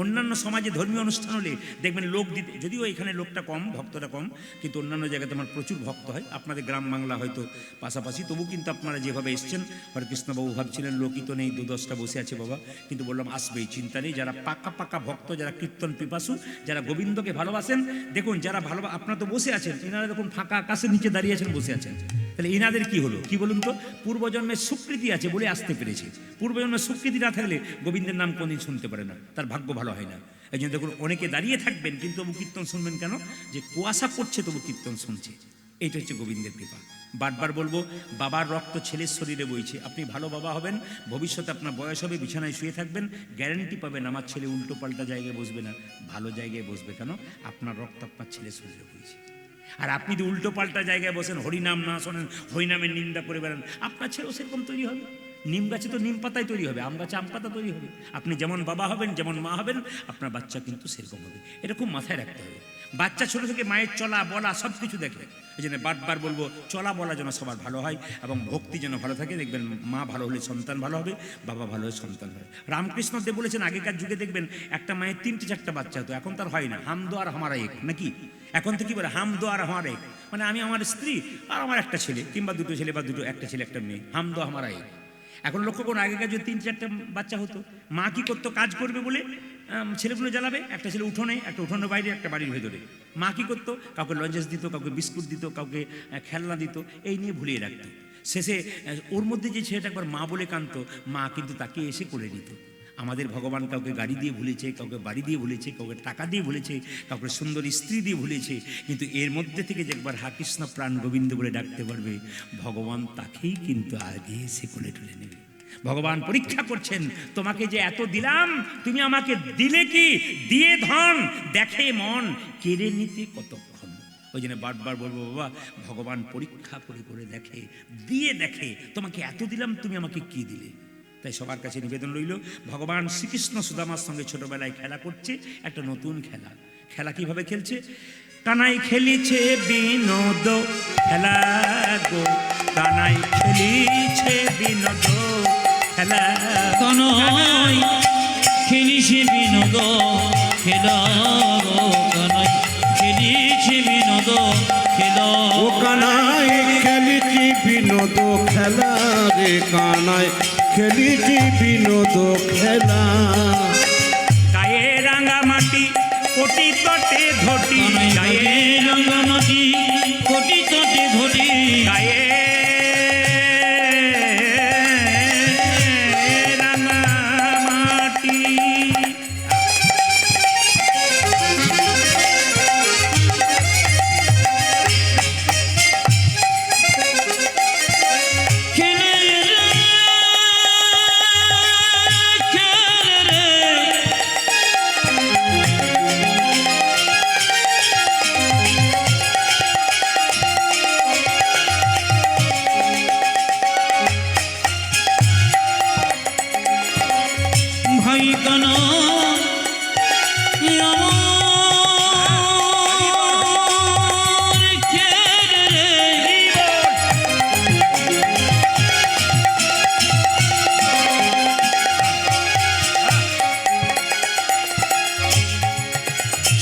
S1: অন্যান্য সমাজে ধর্মীয় অনুষ্ঠান হলে দেখবেন লোক দিতে, যদিও এখানে লোকটা কম, ভক্তরা কম, কিন্তু অন্যান্য জায়গাতে আমার প্রচুর ভক্ত হয়। আপনাদের গ্রাম বাংলা হয়তো পাশাপাশি, তবু কিন্তু আপনারা যেভাবে এসছেন, হরেকৃষ্ণবাবু ভাবছিলেন লোকই তো নেই, 2-10টা বসে আছে বাবা, কিন্তু বললাম আসবেই, চিন্তা নেই। যারা পাকা পাকা ভক্ত, যারা কীর্তন পিপাসু, যারা গোবিন্দকে ভালোবাসেন, দেখুন যারা আপনারা তো বসে আছেন, এনারা দেখুন ফাঁকা আকাশের নিচে দাঁড়িয়ে আছেন, বসে আছেন। তাহলে এনাদের কি হলো, কি বলুন তো? পূর্বজন্মের স্বীকৃতি আছে বলে আসতে পেরেছে। পূর্বজন্মের স্বীকৃতি না থাকলে গোবিন্দের নাম কোনদিন শুনতে পারে না, তার ভাগ্য ভালো হয় না। এই জন্য দেখুন, অনেকে দাঁড়িয়ে থাকবেন কিন্তু তবু কীর্তন শুনবেন কেন? যে কুয়াশা পড়ছে তবু কীর্তন শুনছে। এইটা হচ্ছে গোবিন্দের কৃপা। বারবার বলবো, বাবার রক্ত ছেলের শরীরে বইছে। আপনি ভালো বাবা হবেন, ভবিষ্যতে আপনার বয়স হবে, বিছানায় শুয়ে থাকবেন, গ্যারান্টি পাবেন আমার ছেলে উল্টো পাল্টা জায়গায় বসবে না, ভালো জায়গায় বসবে। কেন? আপনার রক্ত আপনার ছেলের শরীরে বইছে। আর আপনি যদি উল্টো পাল্টা জায়গায় বসেন, হরিনাম না শোনেন, হরিনামের নিন্দা করে বেড়ান, আপনার ছেলেও সেরকম তৈরি হবে। নিম গাছে তো নিম পাতায় তৈরি হবে, আম গাছে আম পাতা তৈরি হবে। আপনি যেমন বাবা হবেন, যেমন মা হবেন, আপনার বাচ্চা কিন্তু সেরকম হবে। এটা খুব মাথায় রাখতে হবে। বাচ্চা ছোট থেকে মায়ের চলা বলা সব কিছু দেখে। এই জন্য বারবার বলবো, চলা বলা যেন সবার ভালো হয় এবং ভক্তি যেন ভালো থাকে। দেখবেন মা ভালো হলে সন্তান ভালো হবে, বাবা ভালো হলে সন্তান হবে। রামকৃষ্ণ দেব বলেছেন, আগেকার যুগে দেখবেন একটা মায়ের 3-4টা বাচ্চা হতো, এখন তার হয় না। হাম দো আর হামারা এক, নাকি? এখন তো কি বলে, হাম দো আর হামারা এক, মানে আমি আমার স্ত্রী আর আমার একটা ছেলে, কিংবা 2টো ছেলে বা একটা ছেলে একটা মেয়ে, হাম দো হামারা এক। এখন লক্ষ্য করুন, আগেকার যদি 3-4টা বাচ্চা হতো, মা কি করতো? কাজ করবে বলে ছেলেগুলো জ্বালাবে, একটা ছেলে উঠোনে, একটা উঠোনের বাইরে, একটা বাড়ির ভেতরে। মা কি করতো? কাউকে লজেন্স দিত, কাউকে বিস্কুট দিত, কাউকে খেলনা দিত, এই নিয়ে ভুলিয়ে রাখতো। শেষে ওর মধ্যে যে ছেলেটা একবার মা বলে কাঁদতো, মা কিন্তু তাকে এসে করে নিত। আমাদের ভগবান কাউকে গাড়ি দিয়ে ভুলেছে, কাউকে বাড়ি দিয়ে ভুলেছে, কাউকে টাকা দিয়ে ভুলেছে, কাউকে সুন্দর স্ত্রী দিয়ে ভুলেছে, কিন্তু এর মধ্যে থেকে যে একবার হা কৃষ্ণ প্রাণ গোবিন্দ বলে ডাকতে পারবে, ভগবান তাকেই কিন্তু আগে এসে কোলে তুলে নেবে। ভগবান পরীক্ষা করছেন, তোমাকে যে এত দিলাম, তুমি আমাকে দিলে কি? দিয়ে ধন দেখে মন, কেড়ে নিতে কতক্ষণ। ওই জন্য বারবার বলবো, বাবা ভগবান পরীক্ষা করে করে দেখে, দিয়ে দেখে তোমাকে এত দিলাম, তুমি আমাকে কি দিলে। তাই সবার কাছে নিবেদন রইল, ভগবান শ্রীকৃষ্ণ সুদামার সঙ্গে ছোটবেলায় খেলা করছে, একটা নতুন খেলা। খেলা কিভাবে খেলছে? কানাই খেলিছে বিনোদ খেলা গো, কানাই খেলিছে বিনোদ খেলা।
S3: কানাই খেলিছে বিনোদ খেলা গো, কানাই খেলিছে বিনোদ খেলা।
S2: ও কানাই খেলিছি বিনোদ খেলা রে, কানাই খেলিছি বিনোদ খেলা।
S1: গায়ে রাঙা মাটি কোটি তটে ধটি, গায়ে
S3: রাঙামাটি কোটি তটে ধটি,
S1: গায়ে রাঙা মাটি।
S3: খেলে রে খেলে রে ভাই কানা আমার খেলে রে।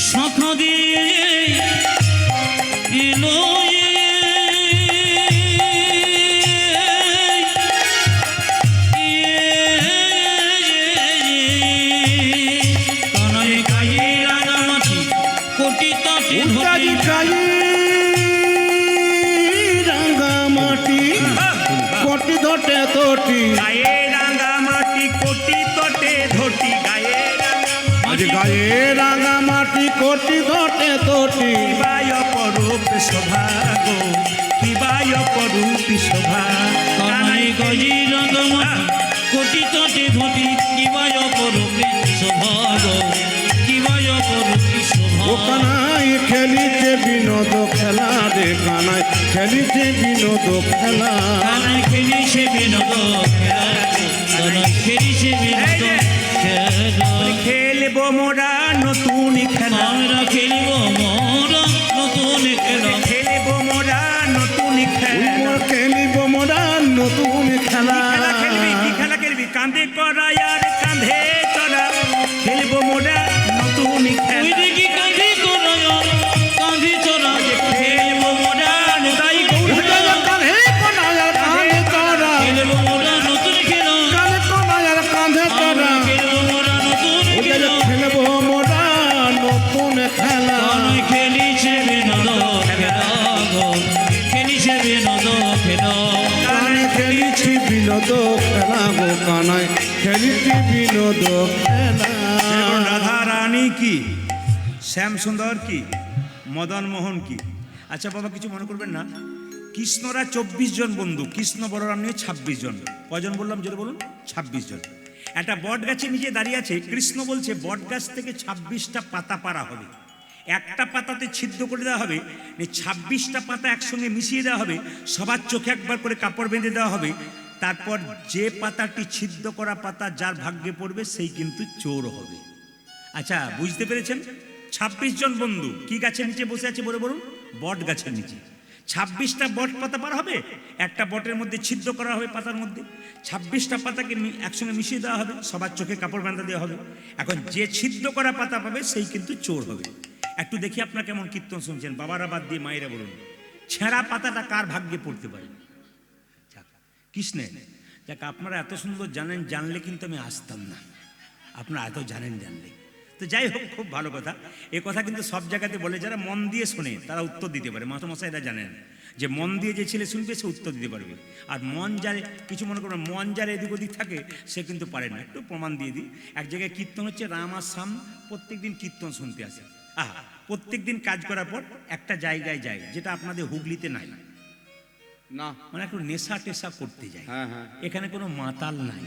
S3: শাখা দিয়ে এলো কানাই গায়ে রাঙামাটি কোটি তটে
S2: উত্তাজি কালি রাঙা মাটি কোটি ধটে তোটি।
S1: গায়ে রাঙা মাটি কোটি তটে ধটি, গায়ে রাঙা
S2: আজ গায়ে রাঙা মাটি কোটি ধটে তোটি।
S1: কিবায় অপরূপ শোভা গো, কিবায় অপরূপ শোভা।
S3: কানাই গায়ে রাঙামাটি কোটি তটে ধটি, কিবায় অপরূপে শোভাগ, কিবায় অপরূপে
S2: ও
S3: শোভা।
S2: কানাই খেলিছে বিনোদ খেলা রে, কানাই খেলিছে বিনোদ খেলা।
S3: কানাই খেলিছে বিনোদ খেলা, কানাই খেলিছে বিনোদ খেলা।
S1: খেলবো মোরা নতুন খেলা,
S3: আমরা খেলব মোরা নতুন খেলা,
S1: খেলবো মোরা নতুন খেলা।
S2: মোর খেলিব মোরা নতুন খেলা।
S1: খেলা খেলবি, কি খেলা খেলবি? কাঁধে করা আর কাঁধে চড়া, খেলবো মোরা নতুন
S3: ওই
S1: খেলা।
S3: দেখি কাঁধে করা কাঁধে চড়া, খেলব মোরা নতুন খেলা,
S2: কাঁধে কোনায় কাঁধে চড়া,
S3: খেলব মোরা নতুন খেলা,
S2: কাঁধে কোনায় কাঁধে চড়া।
S3: খেলব মোরা নতুন খেলা।
S2: খেলব মোরা নতুন খেলা।
S3: কানাই খেলিছে বিনোদ খেলা গো, খেলিছে বিনোদ খেলা।
S2: কানাই খেলিছি বিনোদ খেলা গো, কানাই খেলিছি বিনোদ খেলা।
S1: রাধা রানী কি, শ্যাম সুন্দর কি, মদন মোহন কি। আচ্ছা বাবা কিছু মনে করবেন না, কৃষ্ণরা 24 জন বন্ধু, কৃষ্ণ বলরাম নিয়ে 26 জন। কয়জন বললাম জোরে বলুন? 26 জন। একটা বট গাছের নিচে দাঁড়িয়ে আছে, কৃষ্ণ বলছে বট গাছ থেকে 26টা পাতা পাড়া হবে, একটা পাতাতে ছিদ্র করে দেওয়া হবে, 26টা পাতা একসঙ্গে মিশিয়ে দেওয়া হবে, সবার চোখে একবার করে কাপড় বেঁধে দেওয়া হবে। তারপর যে পাতাটি ছিদ্র করা পাতা যার ভাগ্যে পড়বে সেই কিন্তু চোর হবে। আচ্ছা বুঝতে পেরেছেন? 26 জন বন্ধু কি গাছের নিচে বসে আছে বলে বলুন? বট গাছের নিচে। 26টা বট পাতা পার হবে, একটা বটের মধ্যে ছিদ্র করা হবে পাতার মধ্যে, 26টা পাতাকে একসঙ্গে মিশিয়ে দেওয়া হবে, সবার চোখে কাপড় বাঁধা দেওয়া হবে। এখন যে ছিদ্র করা পাতা পাবে সেই কিন্তু চোর হবে। একটু দেখি আপনারা কেমন কীর্তন শুনছেন, বাবারা বাদ দিয়ে মায়েরা বলুন। ছেঁড়া পাতাটা কার ভাগ্যে পড়তে পারে? কৃষ্ণের। যাক আপনারা এত সুন্দর জানেন, জানলে কিন্তু আমি আসতাম না, আপনারা এত জানেন জানলে। তো যাই হোক, খুব ভালো কথা। এ কথা কিন্তু সব জায়গাতে বলে, যারা মন দিয়ে শোনে তারা উত্তর দিতে পারে। মাস্টারমশাইরা জানেন যে মন দিয়ে যে ছেলে শুনবে সে উত্তর দিতে পারবে, আর মন যার কিছু মনে করবে মন যার এদিক ওদিক থাকে সে কিন্তু পারে না। একটু প্রমাণ দিয়ে দিই। এক জায়গায় কীর্তন হচ্ছে, রাম আর শ্যাম প্রত্যেক দিন কীর্তন শুনতে আসে। প্রত্যেক দিন কাজ করার পর একটা জায়গায় যায়, যেটা আপনাদের হুগলিতে নাই,
S2: না,
S1: মানে একটু নেশা টেশা করতে যায়।
S2: হ্যাঁ হ্যাঁ,
S1: এখানে কোনো মাতাল নাই।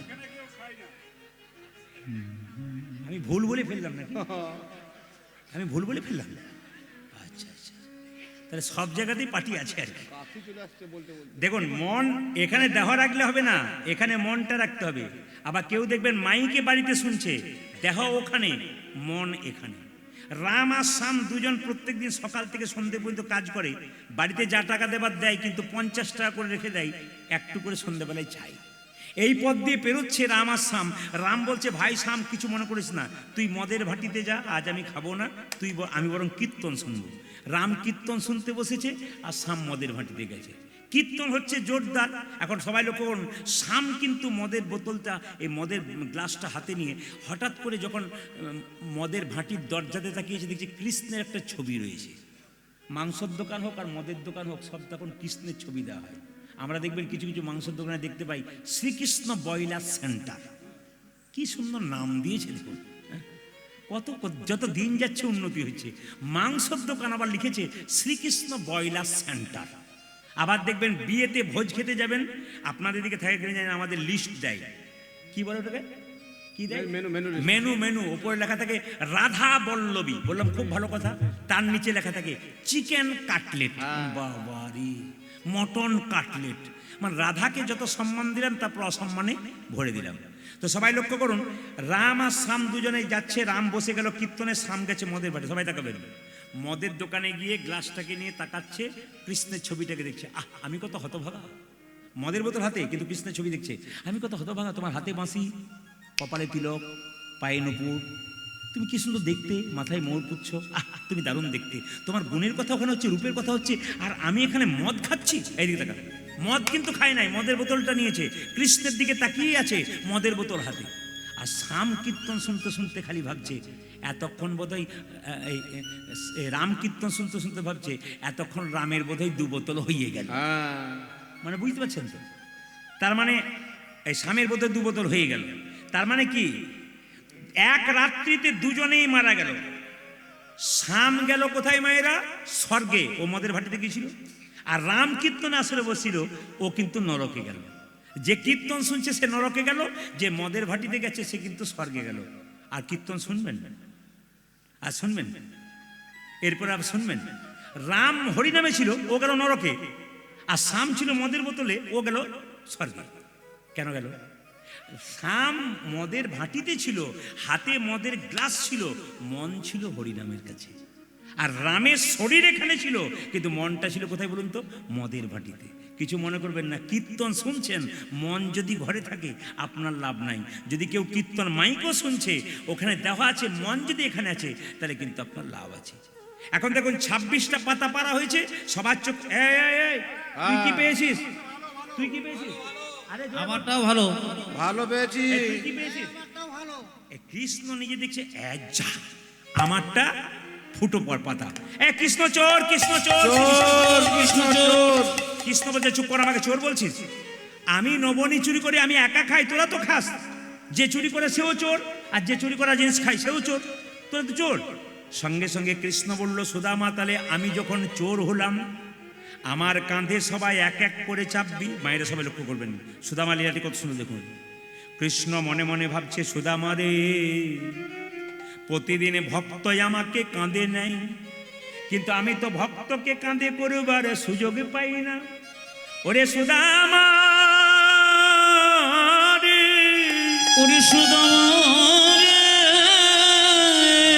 S1: আমি ভুল বলে ফেললাম নাকি? আমি ভুল বলে ফেললাম? আচ্ছা আচ্ছা, তাহলে সব জায়গাতেই পার্টি আছে আর কি।
S2: কাশি চলে আসছে বলতে বলতে।
S1: দেখুন, মন এখানে দেহ রাখলে হবে না, এখানে মনটা রাখতে হবে। আবার কেউ দেখবেন মাইকে বাড়িতে শুনছে, দেহ ওখানে, মন এখানে। রাম আর শ্যাম দুজন প্রত্যেক দিন সকাল থেকে সন্ধ্যে পর্যন্ত কাজ করে, বাড়িতে যা টাকা দেবার দেয়, কিন্তু 50 টাকা করে রেখে দেয়, একটু করে সন্ধ্যেবেলায় চাই। এই পথ দিয়ে পেরোচ্ছে রাম আর শ্যাম। রাম বলছে, ভাই শ্যাম কিছু মনে করিস না, তুই মদের ভাটিতে যা, আজ আমি খাবো না, আমি বরং কীর্তন শুনবো। রাম কীর্তন শুনতে বসেছে আর শ্যাম মদের ভাটিতে গেছে। কীর্তন হচ্ছে জোরদার। এখন সবাই লক্ষ্য করুন, শ্যাম কিন্তু মদের বোতলটা, এই মদের গ্লাসটা হাতে নিয়ে হঠাৎ করে যখন মদের ভাটির দরজাতে তাকিয়েছে, দেখছে কৃষ্ণের একটা ছবি রয়েছে। মাংসের দোকান হোক আর মদের দোকান হোক, সব তখন কৃষ্ণের ছবি দেওয়া হয়। আমরা দেখবেন কিছু কিছু মাংসের দোকানে দেখতে পাই শ্রীকৃষ্ণ বয়লার সেন্টার। কি সুন্দর নাম দিয়েছে দেখুন। কত যত দিন যাচ্ছে উন্নতি হচ্ছে। মাংসের দোকান আবার লিখেছে শ্রীকৃষ্ণ বয়লার সেন্টার। আবার দেখবেন বিয়েতে ভোজ খেতে যাবেন, আপনাদের দিকে থাকে কিনে জানেন, আমাদের লিস্ট দেয়। কি বলে ওটাকে? কি দেয়? মেনু। মেনু উপরে লেখা থাকে রাধা বল্লবী। বললাম খুব ভালো কথা। তার নিচে লেখা থাকে চিকেন কাটলেট। বাবারি, মটন কাটলেট। মানে রাধাকে যত সম্মান দিলাম, তারপর অসম্মানে ভরে দিলাম। তো সবাই লক্ষ্য করুন, রাম আর শ্যাম দুজনেই যাচ্ছে। রাম বসে গেল কীর্তনে, শ্যাম গেছে মদের ভাটে। সবাই তাকাবেন, মদের দোকানে গিয়ে গ্লাসটাকে নিয়ে তাকাচ্ছে, কৃষ্ণের ছবিটাকে দেখছে। আমি কত হতভাগা, মদের বোতল হাতে কিন্তু কৃষ্ণের ছবি দেখছে। আমি কত হতভাগা, তোমার হাতে বাঁশি, কপালে তিলক, পায়ে নুপুর, তুমি কি সুন্দর দেখতে, মাথায় ময়ূর পুচ্ছ, তুমি দারুণ দেখতে। তোমার গুণের কথা ওখানে হচ্ছে, রূপের কথা হচ্ছে, আর আমি এখানে মদ খাচ্ছি। এইদিকে তাকা, মদ কিন্তু খায় নাই, মদের বোতলটা নিয়েছে, কৃষ্ণের দিকে তাকিয়ে আছে মদের বোতল হাতে। আর শ্যাম কীর্তন শুনতে শুনতে খালি ভাবছে, এতক্ষণ বোধহয় রাম কীর্তন শুনতে শুনতে ভাবছে, এতক্ষণ রামের বোধহয় 2 বোতল হয়ে গেল। মানে বুঝতে পারছেন তো? তার মানে এই শ্যামের বোধহয় 2 বোতল হয়ে গেল। তার মানে কি, এক রাত্রিতে দুজনেই মারা গেল। শ্যাম গেল কোথায় মায়েরা? স্বর্গে, ও মদের ভাটিতে গিয়েছিল। আর রাম কীর্তনে আসলে বসছিল, ও কিন্তু নরকে গেল। যে কীর্তন শুনছে সে নরকে গেল, যে মদের ভাটিতে গেছে সে কিন্তু স্বর্গে গেল। আর কীর্তন শুনবেন আর শুনবেন, এরপর আর শুনবেন। রাম হরিনামে ছিল, ও গেল নরকে। আর শ্যাম ছিল মদের বোতলে, ও গেল স্বর্গে। কেন গেল? শ্যাম মদের ভাটিতে ছিল, হাতে মদের গ্লাস ছিল, মন ছিল হরিনামের কাছে। আর রামের শরীর এখানে ছিল, কিন্তু মনটা ছিল কোথায় বলুন তো? মদের ভাটিতে। কিছু মনে করবেন না, কীর্তন শুনছেন, মন যদি ঘরে থাকে আপনার লাভ নাই। যদি কেউ কীর্তন মাইকও শুনছে, ওখানে দেওয়া আছে, মন যদি এখানে আছে, তাহলে কিন্তু আপনার লাভ আছে। এখন দেখুন 26টা পাতা পারা হয়েছে, সবার চোখ। তুই কি পেয়েছিস? তুই কি পেয়েছিস? আরে
S3: আমারটাও ভালো।
S2: ভালো পেয়েছি।
S1: তুই কি পেয়েছিস? কৃষ্ণ নিজে দেখছে, যা আমারটা ফুটো পর পাতা। কৃষ্ণ চোর, কৃষ্ণ চোর,
S2: কৃষ্ণ চোর।
S1: কৃষ্ণ বলছে, চুপ কর, আমাকে চোর বলছিস? আমি নবনী চুরি করে আমি একা খাই, তোরা তো খাস। যে চুরি করে সেও চোর, আর যে চুরি করা জিনিস খাই সেও চোর, তোরা তো চোর। সঙ্গে সঙ্গে কৃষ্ণ বলল, সুদামা, তাহলে আমি যখন চোর হলাম, আমার কাঁধে সবাই এক এক করে চাপবি। মায়েরা সবাই লক্ষ্য করবেন, সুদামা লীলাটি কত সুন্দর দেখুন। কৃষ্ণ মনে মনে ভাবছে, সুদামা রে, প্রতিদিনে ভক্ত আমাকে কাঁধে নেয়, কিন্তু আমি তো ভক্তকে কাঁধে করবার সুযোগ পাই না। ওরে সুদামা রে,
S3: ওরে সুদামা রে,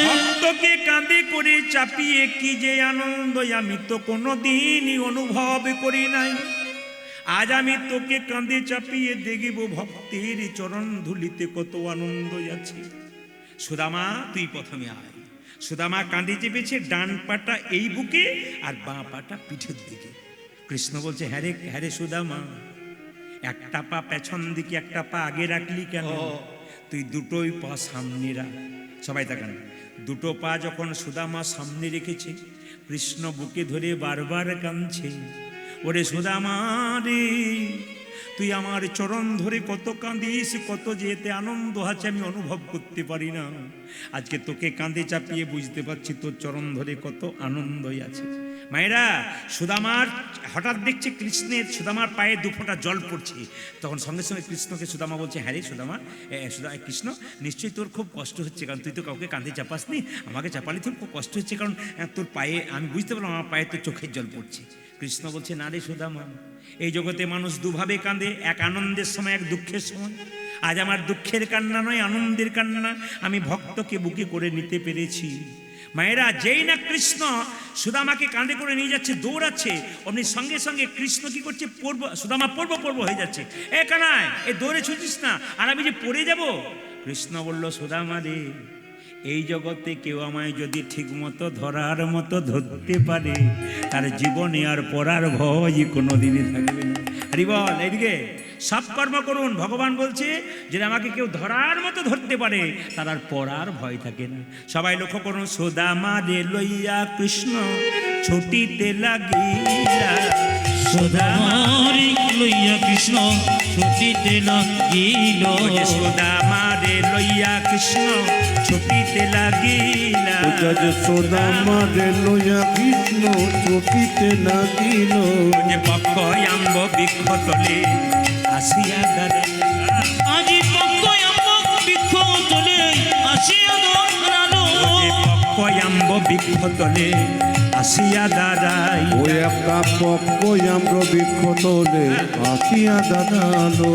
S1: ভক্তকে কাঁধে করে চাপিয়ে কি যে আনন্দ আমি তো কোনোদিনই অনুভব করি নাই। আজ আমি তোকে কাঁধে চাপিয়ে দেখব ভক্তের চরণ ধুলিতে কত আনন্দ আছে। সুদামা, তুই প্রথমে আয়। সুদামা কাঁধে চেপেছে, ডান পাটা এই বুকে আর বাঁ পাটা পিঠের দিকে। কৃষ্ণ বলছে, হ্যাঁ রে সুদামা, একটা পা পেছন দিকে একটা পা আগে রাখলি কেন? তুই দুটোই পা সামনে রাখ। সবাই তাকান। দুটো পা যখন সুদামা সামনে রেখেছে, কৃষ্ণ বুকে ধরে বারবার কাঁদছে, ওরে সুদামা রে, তুই আমার চরণ ধরে কত কাঁদিস, কত যেতে আনন্দ আছে আমি অনুভব করতে পারি না। আজকে তোকে কাঁধে চাপিয়ে বুঝতে পারছি তোর চরণ ধরে কত আনন্দই আছে। মায়েরা, সুদামার হঠাৎ দেখছে কৃষ্ণের সুদামার পায়ে দুফোঁটা জল পড়ছে, তখন সঙ্গে সঙ্গে কৃষ্ণকে সুদামা বলছে, হ্যাঁ রে সুদামা, কৃষ্ণ নিশ্চয়ই তোর খুব কষ্ট হচ্ছে, কারণ তুই তো কাউকে কাঁধে চাপাসনি, আমাকে চাপালে তোর খুব কষ্ট হচ্ছে, কারণ তোর পায়ে আমি বুঝতে পারলাম আমার পায়ে তোর চোখের জল পড়ছে। কৃষ্ণ বলছে, না রে সুদামা, এই জগতে মানুষ দুভাবে কাঁদে, এক আনন্দের সময়, এক দুঃখের সময়। আজ আমার দুঃখের কান্না নয়, আনন্দের কান্না, আমি ভক্তকে বুকে করে নিতে পেরেছি। মায়েরা, যেই না কৃষ্ণ সুদামাকে কাঁধে করে নিয়ে যাচ্ছে, দৌড়াচ্ছে, অমনি সঙ্গে সঙ্গে কৃষ্ণ কি করছে, সুদামা পর্ব হয়ে যাচ্ছে, এ কানাই, এ দৌড়ে ছুটিস না, আর আমি যে পড়ে যাব। কৃষ্ণ বলল, সুদামা রে, এই জগতে কেউ আমায় যদি ঠিক মতো ধরার মতো ধরতে পারে, তার জীবনে আর পড়ার ভয় কোনোদিনই থাকবে না। হরি বল। এইদিকে সব কর্ম করুন, ভগবান বলছে যে আমাকে কেউ ধরার মতো ধরতে পারে, তার আর পড়ার ভয় থাকে না। সবাই লক্ষ্য করুন, সুদামা রে লইয়া কৃষ্ণ ছুটিতে লাগিলা,
S3: সুদামারি লইয়া কৃষ্ণ ছুটিতে লাগিল,
S1: সুদামা রে লইয়া কৃষ্ণ ছুটিতে লাগিলা,
S2: সুদামা রে লইয়া কৃষ্ণ ছুটিতে লাগিল,
S1: পক্ষ আম্ব বৃক্ষ তলে আসিয়া দাঁড়াইলা,
S3: আজি পক্ষ আম্ব বৃক্ষ তলে আসিয়া দাঁড়ালো,
S1: পক্ষ আম্ব বৃক্ষ তলে আসিয়া দাঁড়াই,
S2: ওই একটা পক্ষ আম্র বৃক্ষ তলে আসিয়া দাঁড়ালো,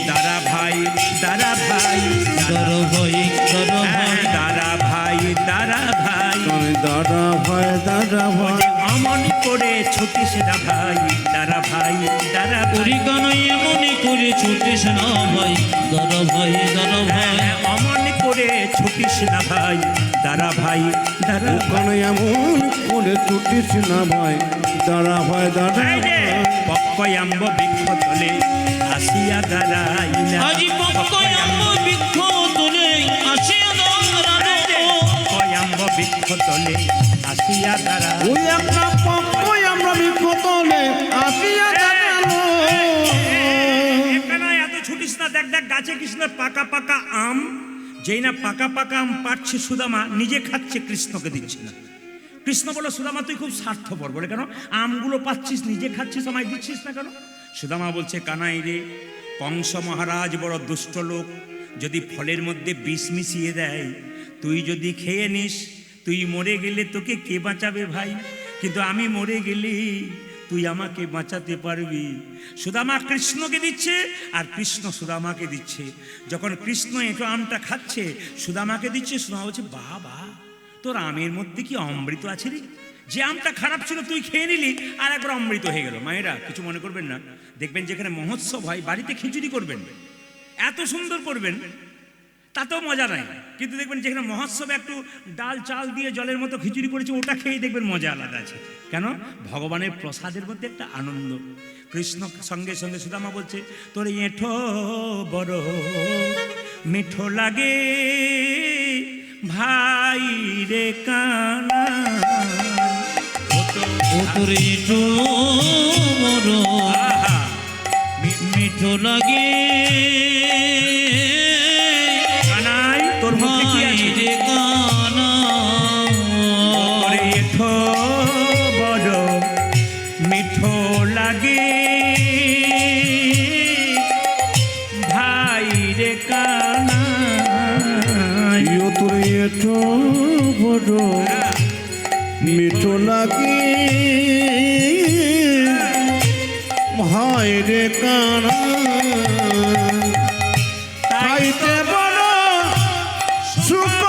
S1: দাঁড়া ভাই, দাঁড়া ভাই,
S3: দাঁড়ো ভাই, দাঁড়ো ভাই,
S1: দাঁড়া ভাই, দাঁড়া ভাই,
S2: দাঁড়া ভাই, দাঁড়া ভাই,
S1: অমন করে ছুটিস না ভাই, দাঁড়া ভাই, দাঁড়া ভাই,
S3: পরিকানই এমনি করে ছুটিস না ভাই, দাঁড়ো ভাই, দাঁড়ো ভাই,
S1: অমন করে ছুটিস না ভাই, দাঁড়া ভাই, দাঁড়া ভাই,
S2: এমন করে ছুটিস না ভাই, দাঁড়া ভাই, দাঁড়া
S1: পক্ষ আম্ব বৃক্ষ তলে আসিয়া দাঁড়াইলা,
S3: আজি পক্ষ আম্ব বৃক্ষ তলে আসিয়া দাঁড়ালো,
S1: আম্ব বৃক্ষ তলে আসিয়া দাঁড়াই,
S2: ওই একটা পক্ষ আমরা বৃক্ষ তলে আসিয়া দাঁড়ালো,
S1: এখানে এত ছুটিস না, দেখ দেখ গাছে কৃষ্ণের পাকা পাকা আম, যেই না পাকা পাকা আম পাচ্ছে সুদামা, নিজে খাচ্ছে, কৃষ্ণকে দিচ্ছে না। কৃষ্ণ বলল, সুদামা তুই খুব স্বার্থপর। বলে, কেন? আমগুলো পাচ্ছিস, নিজে খাচ্ছিস, আমায় দিচ্ছিস না কেন? সুদামা বলছে, কানাই রে, কংস মহারাজ বড় দুষ্ট লোক, যদি ফলের মধ্যে বিষ মিশিয়ে দেয়, তুই যদি খেয়ে নিস, তুই মরে গেলে তোকে কে বাঁচাবে ভাই? কিন্তু আমি মরে গেলি তুই আমাকে বাঁচাতে পারবি। সুদামা কৃষ্ণকে দিচ্ছে আর কৃষ্ণ সুদামাকে দিচ্ছে। যখন কৃষ্ণ এঁটো আমটা খাচ্ছে, সুদামাকে দিচ্ছে, সুদামা বলছে, বাবা তোর আমের মধ্যে কি অমৃত আছে রে? যে আমটা খারাপ ছিল তুই খেয়ে নিলি, আর একবার অমৃত হয়ে গেল। মায়েরা, কিছু মনে করবেন না, দেখবেন যেখানে মহোৎসব হয়, বাড়িতে খিচুড়ি করবেন, এত সুন্দর করবেন, তাতেও মজা নাই। কিন্তু দেখবেন যেখানে মহোৎসবে একটু ডাল চাল দিয়ে জলের মতো খিচুড়ি করেছে, ওটা খেয়ে দেখবেন মজা আলাদা আছে। কেন? ভগবানের প্রসাদের মধ্যে একটা আনন্দ। কৃষ্ণ সঙ্গে সঙ্গে সুদামা বলছে, তোর এঁঠো বড় মিঠো লাগে ভাই রে কানা,
S3: তোরে তো বড় মিঠো লাগে
S1: কানাই, তোর মুখে কি আছে
S3: রে কানা,
S1: তোর এঁঠো বড় মিঠো লাগে ভাই রে কানা,
S2: তোর এঠো বড় মিঠো লাগে ভাই রে কানা, খাইতে বড় সুখ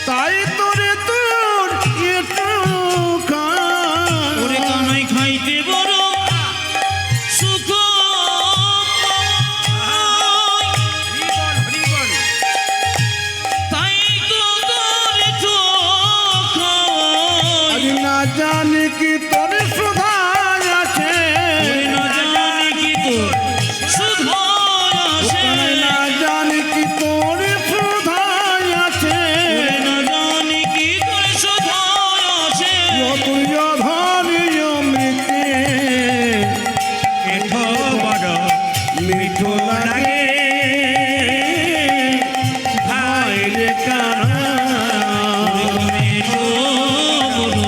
S2: তাই তোরে তোর এঠো
S3: ওরে কানাই খাইতে বড় সুখ, তাই তো তোরে তো
S2: আজ না জানি মিঠো লাগে হায় রে কানা
S3: মিঠো বড়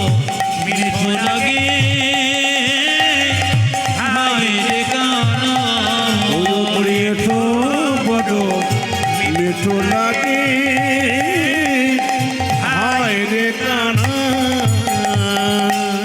S3: মিঠো লাগে হায় রে কানা
S2: মিঠো বড় মিঠো লাগে হায় রে কানা